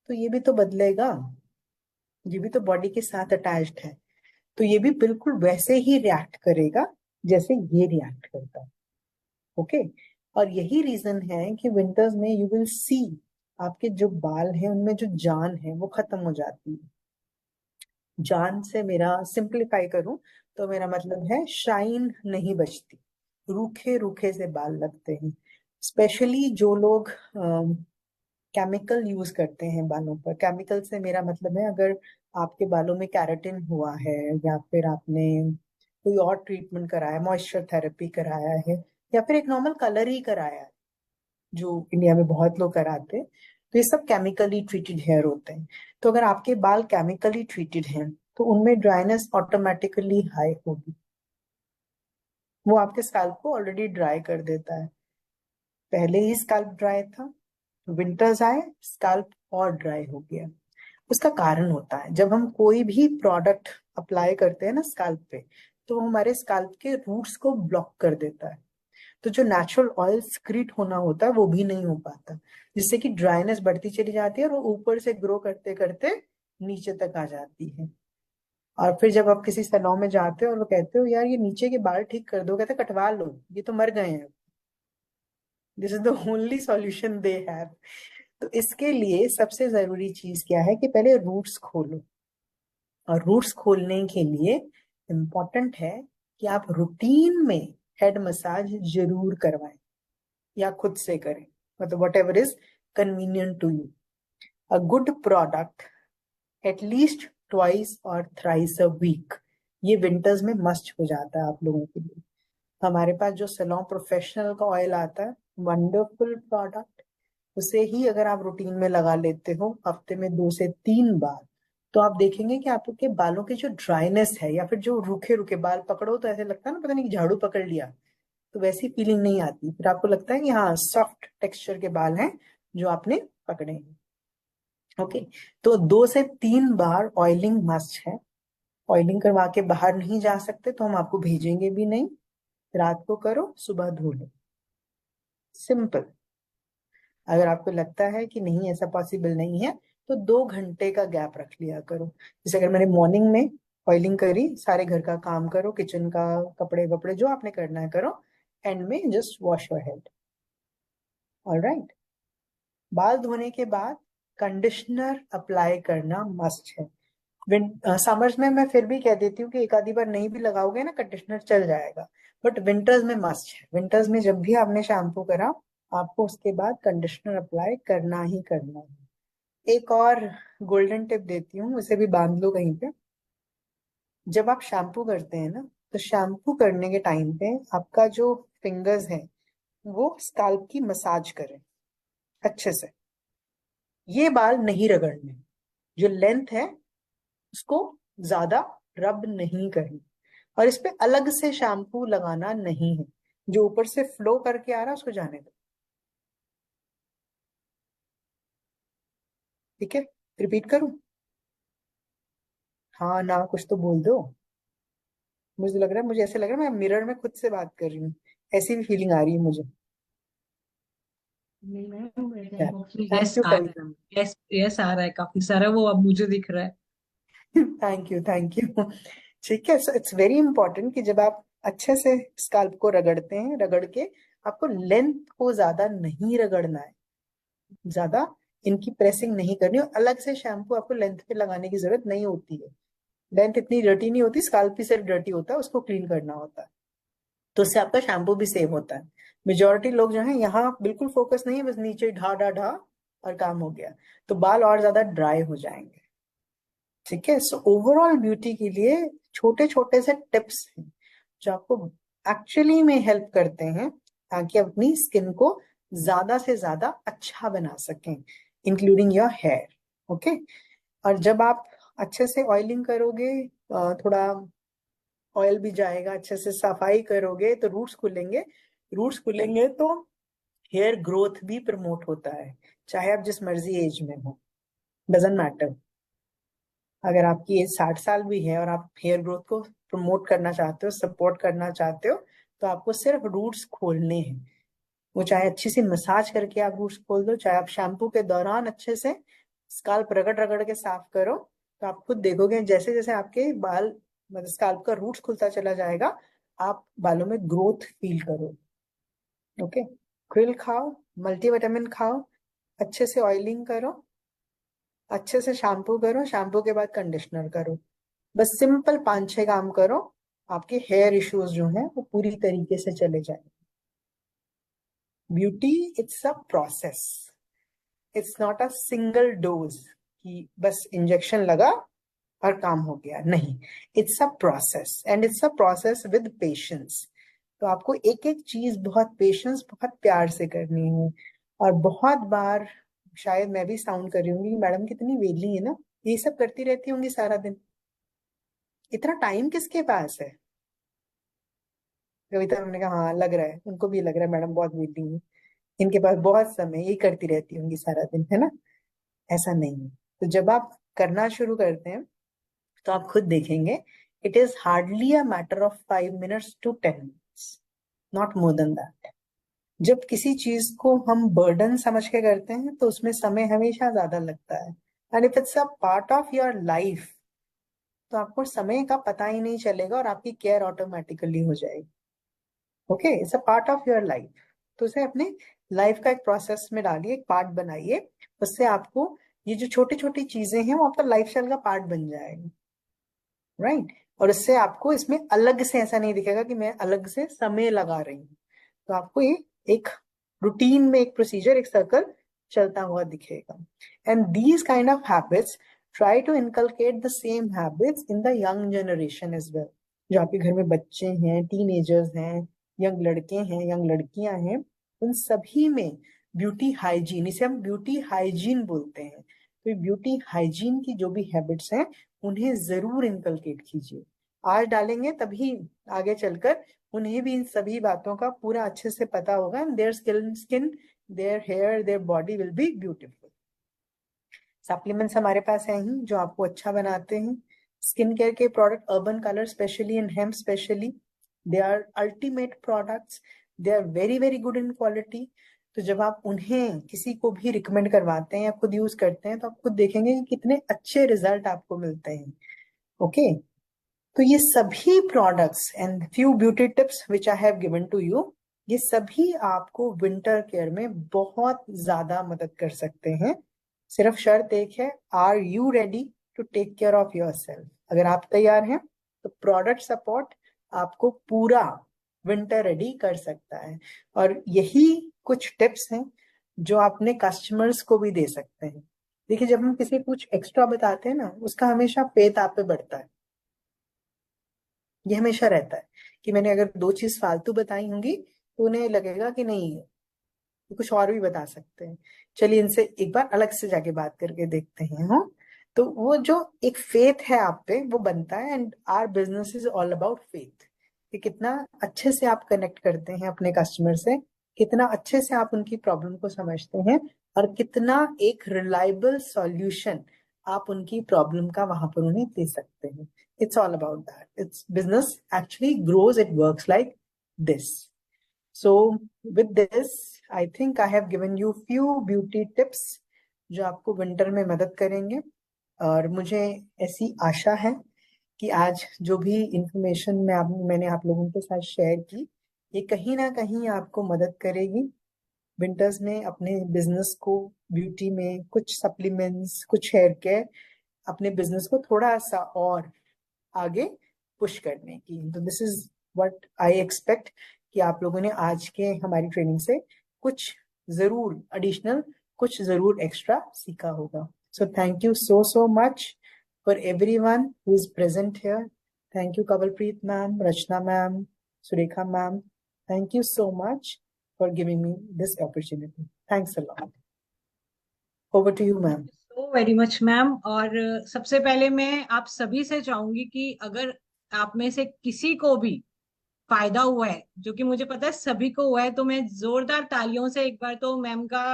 A: तो ये भी तो बदलेगा, ये भी तो बॉडी के साथ अटैच्ड है, तो ये भी बिल्कुल वैसे ही रिएक्ट करेगा जैसे ये रिएक्ट करता है। ओके, और यही रीजन है कि विंटर्स में यू विल सी आपके जो बाल हैं उनमें जो जान है वो खत्म हो जाती है। जान से मेरा सिंप्लीफाई करूं तो मेरा मतलब है शाइन नहीं बचती, रूखे रूखे से बाल लगते हैं। स्पेशली जो लोग केमिकल यूज करते हैं बालों पर, केमिकल से मेरा मतलब है अगर आपके बालों में कैराटिन हुआ है, या फिर आपने कोई और ट्रीटमेंट कराया, मॉइस्चर थेरेपी कराया है, या फिर एक नॉर्मल कलर ही कराया है जो इंडिया में बहुत लोग कराते हैं, तो ये सब केमिकली ट्रीटेड हेयर होते हैं। तो अगर आपके बाल केमिकली ट्रीटेड हैं तो उनमें ड्राइनेस ऑटोमेटिकली हाई होगी, वो आपके स्कैल्प को ऑलरेडी ड्राई कर देता है। पहले ही स्कैल्प ड्राई था, विंटर्स आए, स्कैल्प और ड्राई हो गया। उसका कारण होता है जब हम कोई भी प्रोडक्ट अप्लाई करते हैं ना स्कैल्प पे, तो वो हमारे स्कैल्प के रूट्स को ब्लॉक कर देता है, तो जो नेचुरल ऑयल स्क्रीट होना होता है वो भी नहीं हो पाता, जिससे कि ड्राइनेस बढ़ती चली जाती है और वो ऊपर से ग्रो करते करते नीचे तक आ जाती है। और फिर जब आप किसी सैलून में जाते हो और वो कहते हो यार ये नीचे के बाल ठीक कर दो, कहते कटवा लो, ये तो मर गए हैं, this is the only solution they have. तो इसके लिए सबसे जरूरी चीज क्या है कि पहले रूट्स खोलो, और रूट्स खोलने के लिए इम्पोर्टेंट है कि आप रूटीन में हेड मसाज जरूर करवाएं या खुद से करें, मतलब whatever is convenient to you. A good product at least twice और थ्राइस अ वीक, ये विंटर्स में मस्ट हो जाता है आप लोगों के लिए। हमारे पास जो सैलून प्रोफेशनल का ऑयल आता है, वंडरफुल प्रोडक्ट, उसे ही अगर आप रूटीन में लगा लेते हो हफ्ते में 2 से 3 बार, तो आप देखेंगे कि आपके बालों की जो ड्राइनेस है या फिर जो रूखे रूखे बाल पकड़ो तो ऐसे लगता है ना पता नहीं झाड़ू पकड़ लिया, तो वैसी फीलिंग नहीं आती, फिर आपको लगता है कि हाँ सॉफ्ट टेक्सचर के बाल हैं जो आपने पकड़े हैं। ओके, तो 2 से 3 बार ऑयलिंग मस्ट है। ऑयलिंग करवा के बाहर नहीं जा सकते तो हम आपको भेजेंगे भी नहीं, रात को करो सुबह धो लो, सिंपल। अगर आपको लगता है कि नहीं ऐसा पॉसिबल नहीं है तो 2 घंटे का गैप रख लिया करो। जैसे अगर मैंने मॉर्निंग में ऑयलिंग करी, सारे घर का काम करो, किचन का, कपड़े वपड़े जो आपने करना है करो, एंड में just wash your head. Alright. बाल धोने के बाद कंडीशनर अप्लाई करना मस्ट है। समर्स में मैं फिर भी कह देती हूँ कि एक आधी बार नहीं भी लगाओगे ना कंडीशनर चल जाएगा, बट विंटर्स में मस्ट है। विंटर्स में जब भी आपने शैम्पू करा, आपको उसके बाद कंडीशनर अप्लाई करना ही करना है। एक और गोल्डन टिप देती हूँ, उसे भी बांध लो कहीं पे। जब आप शैम्पू करते हैं ना, तो शैम्पू करने के टाइम पे आपका जो फिंगर्स है वो स्काल्प की मसाज करें अच्छे से। ये बाल नहीं रगड़ने, जो लेंथ है उसको ज्यादा रब नहीं करना, और इस पे अलग से शैम्पू लगाना नहीं है। जो ऊपर से फ्लो करके आ रहा है उसको जाने दो। ठीक है, रिपीट करूं? हाँ ना, कुछ तो बोल दो। मुझे लग रहा है, मुझे ऐसे लग रहा है मैं मिरर में खुद से बात कर रही हूँ, ऐसी भी फीलिंग आ रही है मुझे।
C: नहीं मैम,
A: थैंक
C: यस
A: यू
C: आ रहा
A: कविता।
C: है, यस यस आ रहा है, काफी सारा वो अब मुझे दिख रहा है।
A: Thank you, thank you. ठीक है, सो इट्स वेरी इंपॉर्टेंट कि जब आप अच्छे से स्काल्प को रगड़ते हैं, रगड़ के आपको लेंथ को ज्यादा नहीं रगड़ना है, ज्यादा इनकी प्रेसिंग नहीं करनी, और अलग से शैम्पू आपको लेंथ पे लगाने की जरूरत नहीं होती है। लेंथ इतनी डर्टी नहीं होती, स्काल्प ही सिर्फ डर्टी होता है, उसको क्लीन करना होता है। तो उससे आपका शैम्पू भी सेव होता है। मेजोरिटी लोग जो है यहाँ बिल्कुल फोकस नहीं है, बस नीचे ढा ढा ढा और काम हो गया, तो बाल और ज्यादा ड्राई हो जाएंगे। ठीक है, सो ओवरऑल ब्यूटी के लिए छोटे छोटे से टिप्स हैं जो आपको एक्चुअली में हेल्प करते हैं, ताकि अपनी स्किन को ज्यादा से ज्यादा अच्छा बना सकें, इंक्लूडिंग योर हेयर। ओके। और जब आप अच्छे से ऑयलिंग करोगे, थोड़ा ऑयल भी जाएगा, अच्छे से सफाई करोगे तो रूट्स खुलेंगे। रूट्स खुलेंगे तो हेयर ग्रोथ भी प्रमोट होता है, चाहे आप जिस मर्जी एज में हो, डजेंट मैटर। अगर आपकी एज 60 साल भी है और आप हेयर ग्रोथ को प्रमोट करना चाहते हो, सपोर्ट करना चाहते हो, तो आपको सिर्फ रूट्स खोलने हैं। वो चाहे अच्छी सी मसाज करके आप रूट्स खोल दो, चाहे आप शैम्पू के दौरान अच्छे से स्काल्प रगड़ रगड़ के साफ करो, तो आप खुद देखोगे जैसे जैसे आपके बाल, मतलब स्काल्प का रूट्स खुलता चला जाएगा, आप बालों में ग्रोथ फील करो। ओके। क्विल खाओ, मल्टीविटामिन खाओ, अच्छे से ऑयलिंग करो, अच्छे से शैम्पू करो, शैम्पू के बाद कंडीशनर करो। बस सिंपल 5-6 काम करो, आपके हेयर इश्यूज जो हैं वो पूरी तरीके से चले जाएंगे। Beauty it's a process, it's not a single dose कि बस इंजेक्शन लगा और काम हो गया, नहीं। It's a process, and it's a process with patience. तो आपको एक एक चीज बहुत पेशेंस, बहुत प्यार से करनी है। और बहुत बार शायद मैं भी साउंड कर रही हूँ मैडम कितनी वेली है ना, ये सब करती रहती होंगी सारा दिन, इतना टाइम किसके पास है? कविता मैम ने कहा हाँ लग रहा है, उनको भी लग रहा है मैडम बहुत वेली है, इनके पास बहुत समय, ये करती रहती होंगी सारा दिन, है ना? ऐसा नहीं है। तो जब आप करना शुरू करते हैं तो आप खुद देखेंगे, it is hardly a matter of 5 minutes to 10 minutes, not more than that. जब किसी चीज को हम बर्डन समझ के करते हैं तो उसमें समय हमेशा ज्यादा लगता है, and if it's a part of your life, तो आपको समय का पता ही नहीं चलेगा और आपकी केयर ऑटोमेटिकली हो जाएगी। Okay, it's a part of your life. तो उसे अपने लाइफ का एक प्रोसेस में डालिए, एक पार्ट बनाइए। उससे आपको ये जो छोटी छोटी चीजें हैं वो आपका लाइफस्टाइल का पार्ट बन जाएगा। राइट। और इससे आपको इसमें अलग से ऐसा नहीं दिखेगा कि मैं अलग से समय लगा रही हूँ, तो आपको ये एक रूटीन में, एक प्रोसीजर, एक सर्कल चलता हुआ दिखेगा। And these kind of habits, try to inculcate the same habits in the young generation as well. जो आपके घर में बच्चे हैं, टीनेजर्स हैं, यंग लड़के हैं, यंग लड़कियां हैं, उन सभी में ब्यूटी हाइजीन, इसे हम ब्यूटी हाइजीन बोलते हैं, तो ब्यूटी हाइजीन की जो भी हैबिट्स हैं उन्हें जरूर इनकलकेट कीजिए। आज डालेंगे तभी आगे चलकर उन्हें भी इन सभी बातों का पूरा अच्छे से पता होगा, and their skin, their hair, their body will be beautiful. Supplements हमारे पास हैं ही जो आपको अच्छा बनाते हैं। स्किन केयर के product, urban colour specially and hemp specially, they are ultimate products, they are very very good in quality. तो जब आप उन्हें किसी को भी रिकमेंड करवाते हैं या खुद यूज करते हैं तो आप खुद देखेंगे कि कितने अच्छे रिजल्ट आपको मिलते हैं। ओके, तो ये सभी products and few beauty tips which I have given to you, ये सभी आपको विंटर केयर में बहुत ज्यादा मदद कर सकते हैं। सिर्फ शर्त एक है, are you ready to take care of yourself? अगर आप तैयार हैं तो प्रोडक्ट सपोर्ट आपको पूरा विंटर रेडी कर सकता है। और यही कुछ टिप्स हैं जो आपने कस्टमर्स को भी दे सकते हैं। देखिए, जब हम किसी को कुछ एक्स्ट्रा बताते हैं ना, उसका हमेशा फेथ आप पे बढ़ता है। ये हमेशा रहता है कि मैंने अगर दो चीज फालतू बताई होंगी तो उन्हें लगेगा कि नहीं, ये कुछ और भी बता सकते हैं, चलिए इनसे एक बार अलग से जाके बात करके देखते हैं। हाँ, तो वो जो एक फेथ है आप पे वो बनता है। And our business is all about faith, कि कितना अच्छे से आप कनेक्ट करते हैं अपने कस्टमर से, कितना अच्छे से आप उनकी प्रॉब्लम को समझते हैं, और कितना एक रिलायबल सॉल्यूशन आप उनकी प्रॉब्लम का वहां पर उन्हें दे सकते हैं। It's all about that. It's business actually grows, it works like this. So with this, I think I have given you few beauty tips जो आपको विंटर में मदद करेंगे। और मुझे ऐसी आशा है कि आज जो भी इंफॉर्मेशन मैंने आप लोगों के साथ शेयर की, ये कहीं ना कहीं आपको मदद करेगी विंटर्स में अपने बिजनेस को, ब्यूटी में कुछ सप्लीमेंट्स, कुछ हेयर केयर, अपने बिजनेस को थोड़ा सा और आगे पुश करने की। तो this is what I expect कि आप लोगों ने आज के हमारी ट्रेनिंग से कुछ जरूर एडिशनल, कुछ जरूर एक्स्ट्रा सीखा होगा। So thank you so so much for everyone who is present here. Thank you Kawalpreet ma'am, Rachna ma'am, Surekha ma'am, thank you so much for giving me this opportunity. Thanks a lot. Over to you ma'am.
C: So very much ma'am. और सबसे पहले मैं आप सभी से चाहूंगी कि अगर आप में से किसी को भी फायदा हुआ है, जो कि मुझे पता है सभी को हुआ है, तो मैं जोरदार तालियों से एक बार तो मैम का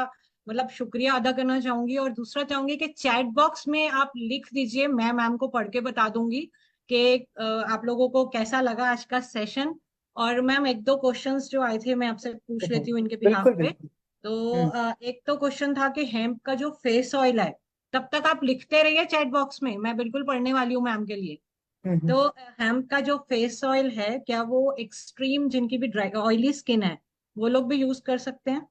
C: मतलब शुक्रिया अदा करना चाहूंगी। और दूसरा चाहूंगी कि चैट बॉक्स में आप लिख दीजिए, मैं मैम को पढ़ के बता दूंगी कि आप लोगों को कैसा लगा आज का सेशन। और मैम एक दो क्वेश्चंस जो आए थे मैं आपसे पूछ लेती हूँ इनके बिहाफ
A: बिल्कुल
C: पे।
A: बिल्कुल।
C: तो
A: हम्म
C: एक तो क्वेश्चन था कि हेम्प का जो फेस ऑयल है, तब तक आप लिखते रहिए चैट बॉक्स में, मैं बिल्कुल पढ़ने वाली हूँ मैम के लिए।
A: हम्म।
C: तो हेम्प का जो फेस ऑयल है, क्या वो एक्सट्रीम जिनकी भी ड्राई ऑयली स्किन है वो लोग भी यूज कर सकते हैं?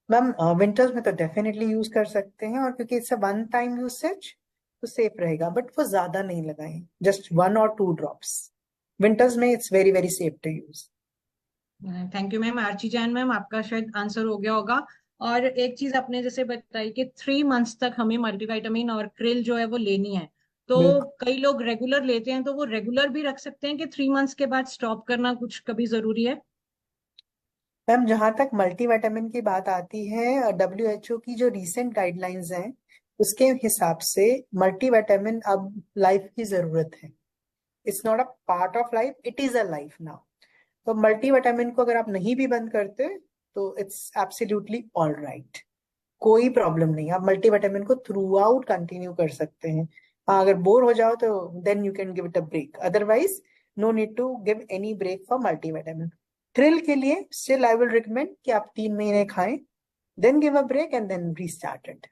A: मैम विंटर्स में तो डेफिनेटली यूज कर सकते हैं, और क्योंकि it's a one time usage तो सेफ रहेगा, बट वो ज्यादा नहीं लगाएं, जस्ट 1 or 2 ड्रॉप्स। विंटर्स में it's very very safe to use.
C: Thank you ma'am. Archi Jain ma'am, आपका शायद आंसर हो गया होगा। और एक चीज आपने जैसे बताई कि 3 मंथ्स तक हमें मल्टीविटामिन और क्रिल जो है वो लेनी है, तो
A: बिल्कुल
C: कई लोग रेगुलर लेते हैं, तो वो रेगुलर भी रख सकते हैं कि 3 मंथ्स के बाद स्टॉप करना कुछ कभी जरूरी है?
A: मैम, जहां तक मल्टीविटामिन की बात आती है, WHO की जो रीसेंट गाइडलाइंस हैं उसके हिसाब से मल्टीविटामिन अब लाइफ की जरूरत है। It's not a part of life, it is a life now. तो मल्टीविटामिन को अगर आप नहीं भी बंद करते तो इट्स एब्सोल्युटली ऑल राइट, कोई प्रॉब्लम नहीं। आप मल्टीविटामिन को थ्रू आउट कंटिन्यू कर सकते हैं। हाँ, अगर बोर हो जाओ तो then you can give it a break, otherwise no need to give any break for multivitamin. Thrill के लिए स्टिल आई विल रिकमेंड कि आप 3 महीने खाएं, then give a break and then restart it.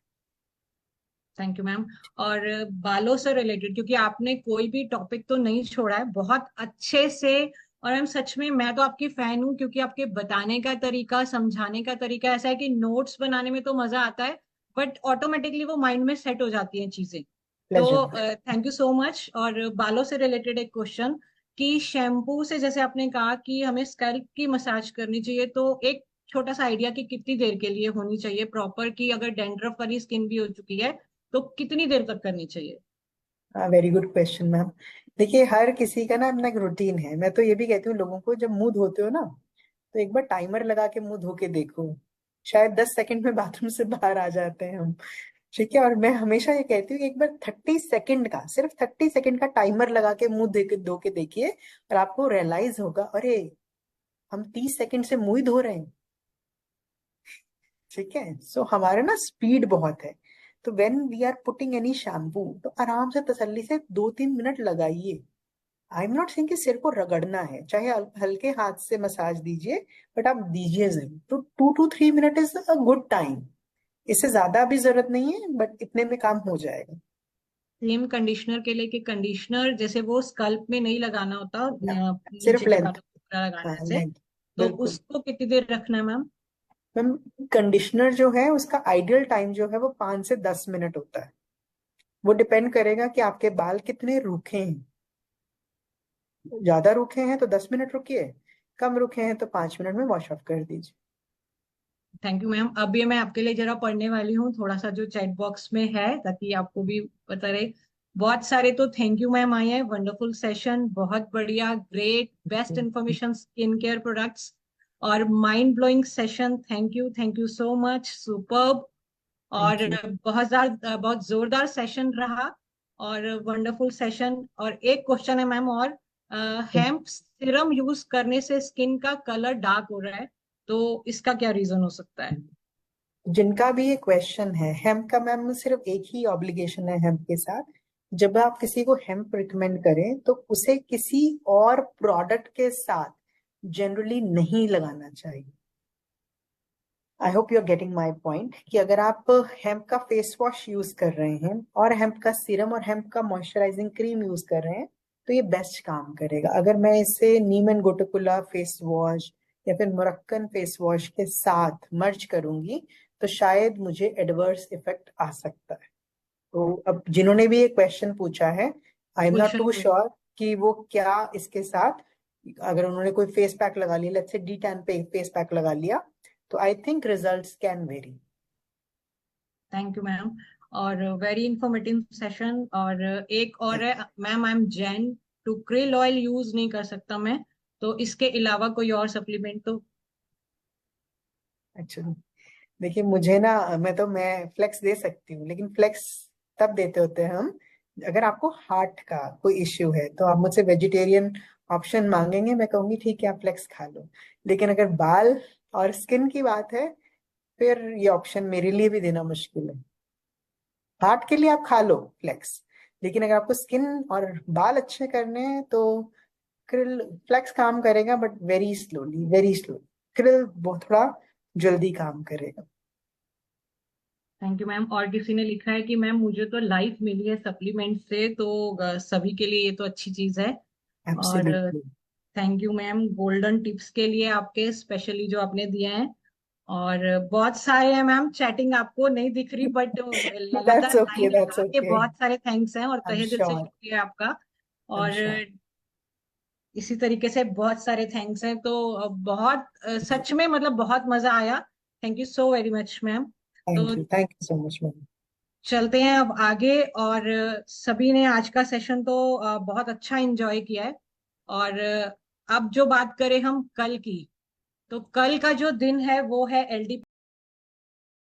C: Thank you ma'am. और बालों से related, क्योंकि आपने कोई भी टॉपिक तो नहीं छोड़ा है बहुत अच्छे से। और मैम सच में मैं तो आपकी फैन हूँ, क्योंकि आपके बताने का तरीका, समझाने का तरीका ऐसा है कि नोट्स बनाने में तो मजा आता है, बट ऑटोमेटिकली वो माइंड में सेट हो जाती हैं चीजें। तो
A: pleasure.
C: Thank you so much. और बालों से रिलेटेड एक क्वेश्चन कि शैम्पू से, जैसे आपने कहा कि हमें स्कैल्प की मसाज करनी चाहिए, तो एक छोटा सा आइडिया कि कितनी देर के लिए होनी चाहिए प्रॉपर, कि अगर डेंड्रफ वाली स्किन भी हो चुकी है तो कितनी देर तक करनी चाहिए?
A: Very good question ma'am. देखिए, हर किसी का ना अपना एक रूटीन है। मैं तो ये भी कहती हूँ लोगों को, जब मुंह धोते हो ना तो एक बार टाइमर लगा के मुंह धो के देखो, शायद 10 सेकंड में बाथरूम से बाहर आ जाते हैं हम। ठीक है, और मैं हमेशा ये कहती हूँ कि एक बार 30 सेकंड का, सिर्फ 30 सेकंड का टाइमर लगा के मुंह धो के देखिए, और आपको रियलाइज होगा, अरे हम 30 सेकंड से मुंह ही धो रहे हैं। ठीक है, सो हमारा ना स्पीड बहुत है। तो when we are putting any shampoo तो आराम से तसल्ली से 2-3 मिनट लगाइए, आई एम नॉट सेइंग कि सिर को रगड़ना है, चाहे हल्के हाथ से मसाज दीजिए, बट आप दीजिए जरूर। तो 2 to 3 minute is a good time. इससे ज्यादा भी जरूरत नहीं है, बट इतने में काम हो जाएगा।
C: सेम कंडीशनर के लिए कि कंडीशनर जैसे वो स्कल्प में नहीं लगाना होता,
A: सिर्फ
C: नीचे के
A: लेंथ।
C: बालों को पूरा
A: हाँ,
C: लगाने से,
A: लेंथ।
C: तो
A: बिल्कुल।
C: उसको कितनी देर रखना है मैम?
A: मैम, कंडीशनर जो है उसका आइडियल टाइम जो है वो 5 से 10 मिनट होता है। वो डिपेंड करेगा कि आपके बाल कितने रूखे हैं। ज्यादा रूखे हैं तो 10 मिनट रुकिए, कम रूखे हैं तो 5 मिनट में वॉश ऑफ कर दीजिए।
C: Thank you ma'am. अब ये मैं आपके लिए जरा पढ़ने वाली हूँ थोड़ा सा जो चैट बॉक्स में है, ताकि आपको भी पता रहे। बहुत सारे तो थैंक यू मैम आए हैं। वंडरफुल सेशन, बहुत बढ़िया, great, best information skin care products, और mind blowing session. Thank you so much, superb. और
A: थैंक यू।
C: बहुत जोरदार सेशन रहा, और वंडरफुल सेशन। और एक क्वेश्चन है मैम, और हेम्प सीरम यूज करने से स्किन का कलर डार्क हो रहा है, तो इसका क्या रीजन हो सकता है?
A: जिनका भी ये क्वेश्चन है हेम्प का, मैम सिर्फ एक ही ऑब्लिगेशन है हेम्प के साथ। जब आप किसी को हेम्प रिकमेंड करें तो उसे किसी और प्रोडक्ट के साथ जनरली नहीं लगाना चाहिए। I hope you are getting my point, कि अगर आप हेम्प का फेस वॉश यूज कर रहे हैं और हेम्प का सीरम और हेम्प का मॉइस्चराइजिंग क्रीम यूज कर रहे हैं, तो ये बेस्ट काम करेगा। अगर मैं इसे नीम एंड गोटकुला फेस वॉश या फिर मुरक्कन फेस वॉश के साथ मर्ज करूंगी तो शायद मुझे एडवर्स इफेक्ट आ सकता है। तो अब जिन्होंने भी ये क्वेश्चन पूछा है, I am not
C: Gulshan
A: to
C: को।
A: श्योर कि वो क्या इसके साथ, अगर उन्होंने कोई फेस पैक लगा लिया, लेट्स से डी टैन पे फेस पैक लगा लिया, तो I think results can vary.
C: Thank you ma'am, और वेरी इंफॉर्मेटिव सेशन। और एक और है ma'am, I am Jain, to krill oil use नहीं कर सकता मैं, तो इसके अलावा कोई और सप्लीमेंट तो?
A: अच्छा, देखिए मुझे ना, मैं फ्लेक्स दे सकती हूँ, लेकिन फ्लेक्स तब देते होते हैं हम अगर आपको हार्ट का कोई इश्यू है, तो आप मुझसे वेजिटेरियन ऑप्शन मांगेंगे, मैं कहूंगी ठीक है आप फ्लेक्स खा लो। लेकिन अगर बाल और स्किन की बात है, फिर ये ऑप्शन मेरे लिए भी देना मुश्किल है। हार्ट के लिए आप खा लो फ्लेक्स, लेकिन अगर आपको स्किन और बाल अच्छे करने हैं तो क्रिल, फ्लेक्स काम करेगा but very slowly, very slowly. Krill बहुत थोड़ा जल्दी काम करेगा।
C: Thank you ma'am. और किसी ने लिखा है कि मैम मुझे तो लाइफ मिली है सप्लीमेंट से, तो सभी के लिए ये तो अच्छी चीज है। और
A: absolutely.
C: Thank you ma'am golden tips के लिए आपके, स्पेशली जो आपने दिए हैं। और बहुत सारे हैं मैम, चैटिंग आपको नहीं दिख रही, बट
A: दैट्स
C: लगातार
A: ओके,
C: लाइन
A: दैट्स
C: लगा के
A: ओके।
C: बहुत सारे थैंक्स हैं, और
A: आई एम
C: तहे दिल से
A: श्योर,
C: शुक्रिया आपका।
A: आई एम
C: और
A: श्योर।
C: इसी तरीके से बहुत सारे थैंक्स हैं, तो बहुत सच में मतलब बहुत मजा आया। Thank you so very much ma'am. तो
A: thank you so much ma'am.
C: चलते हैं अब आगे। और सभी ने आज का सेशन तो बहुत अच्छा एंजॉय किया है। और अब जो बात करें हम कल की, तो कल का जो दिन है वो है LD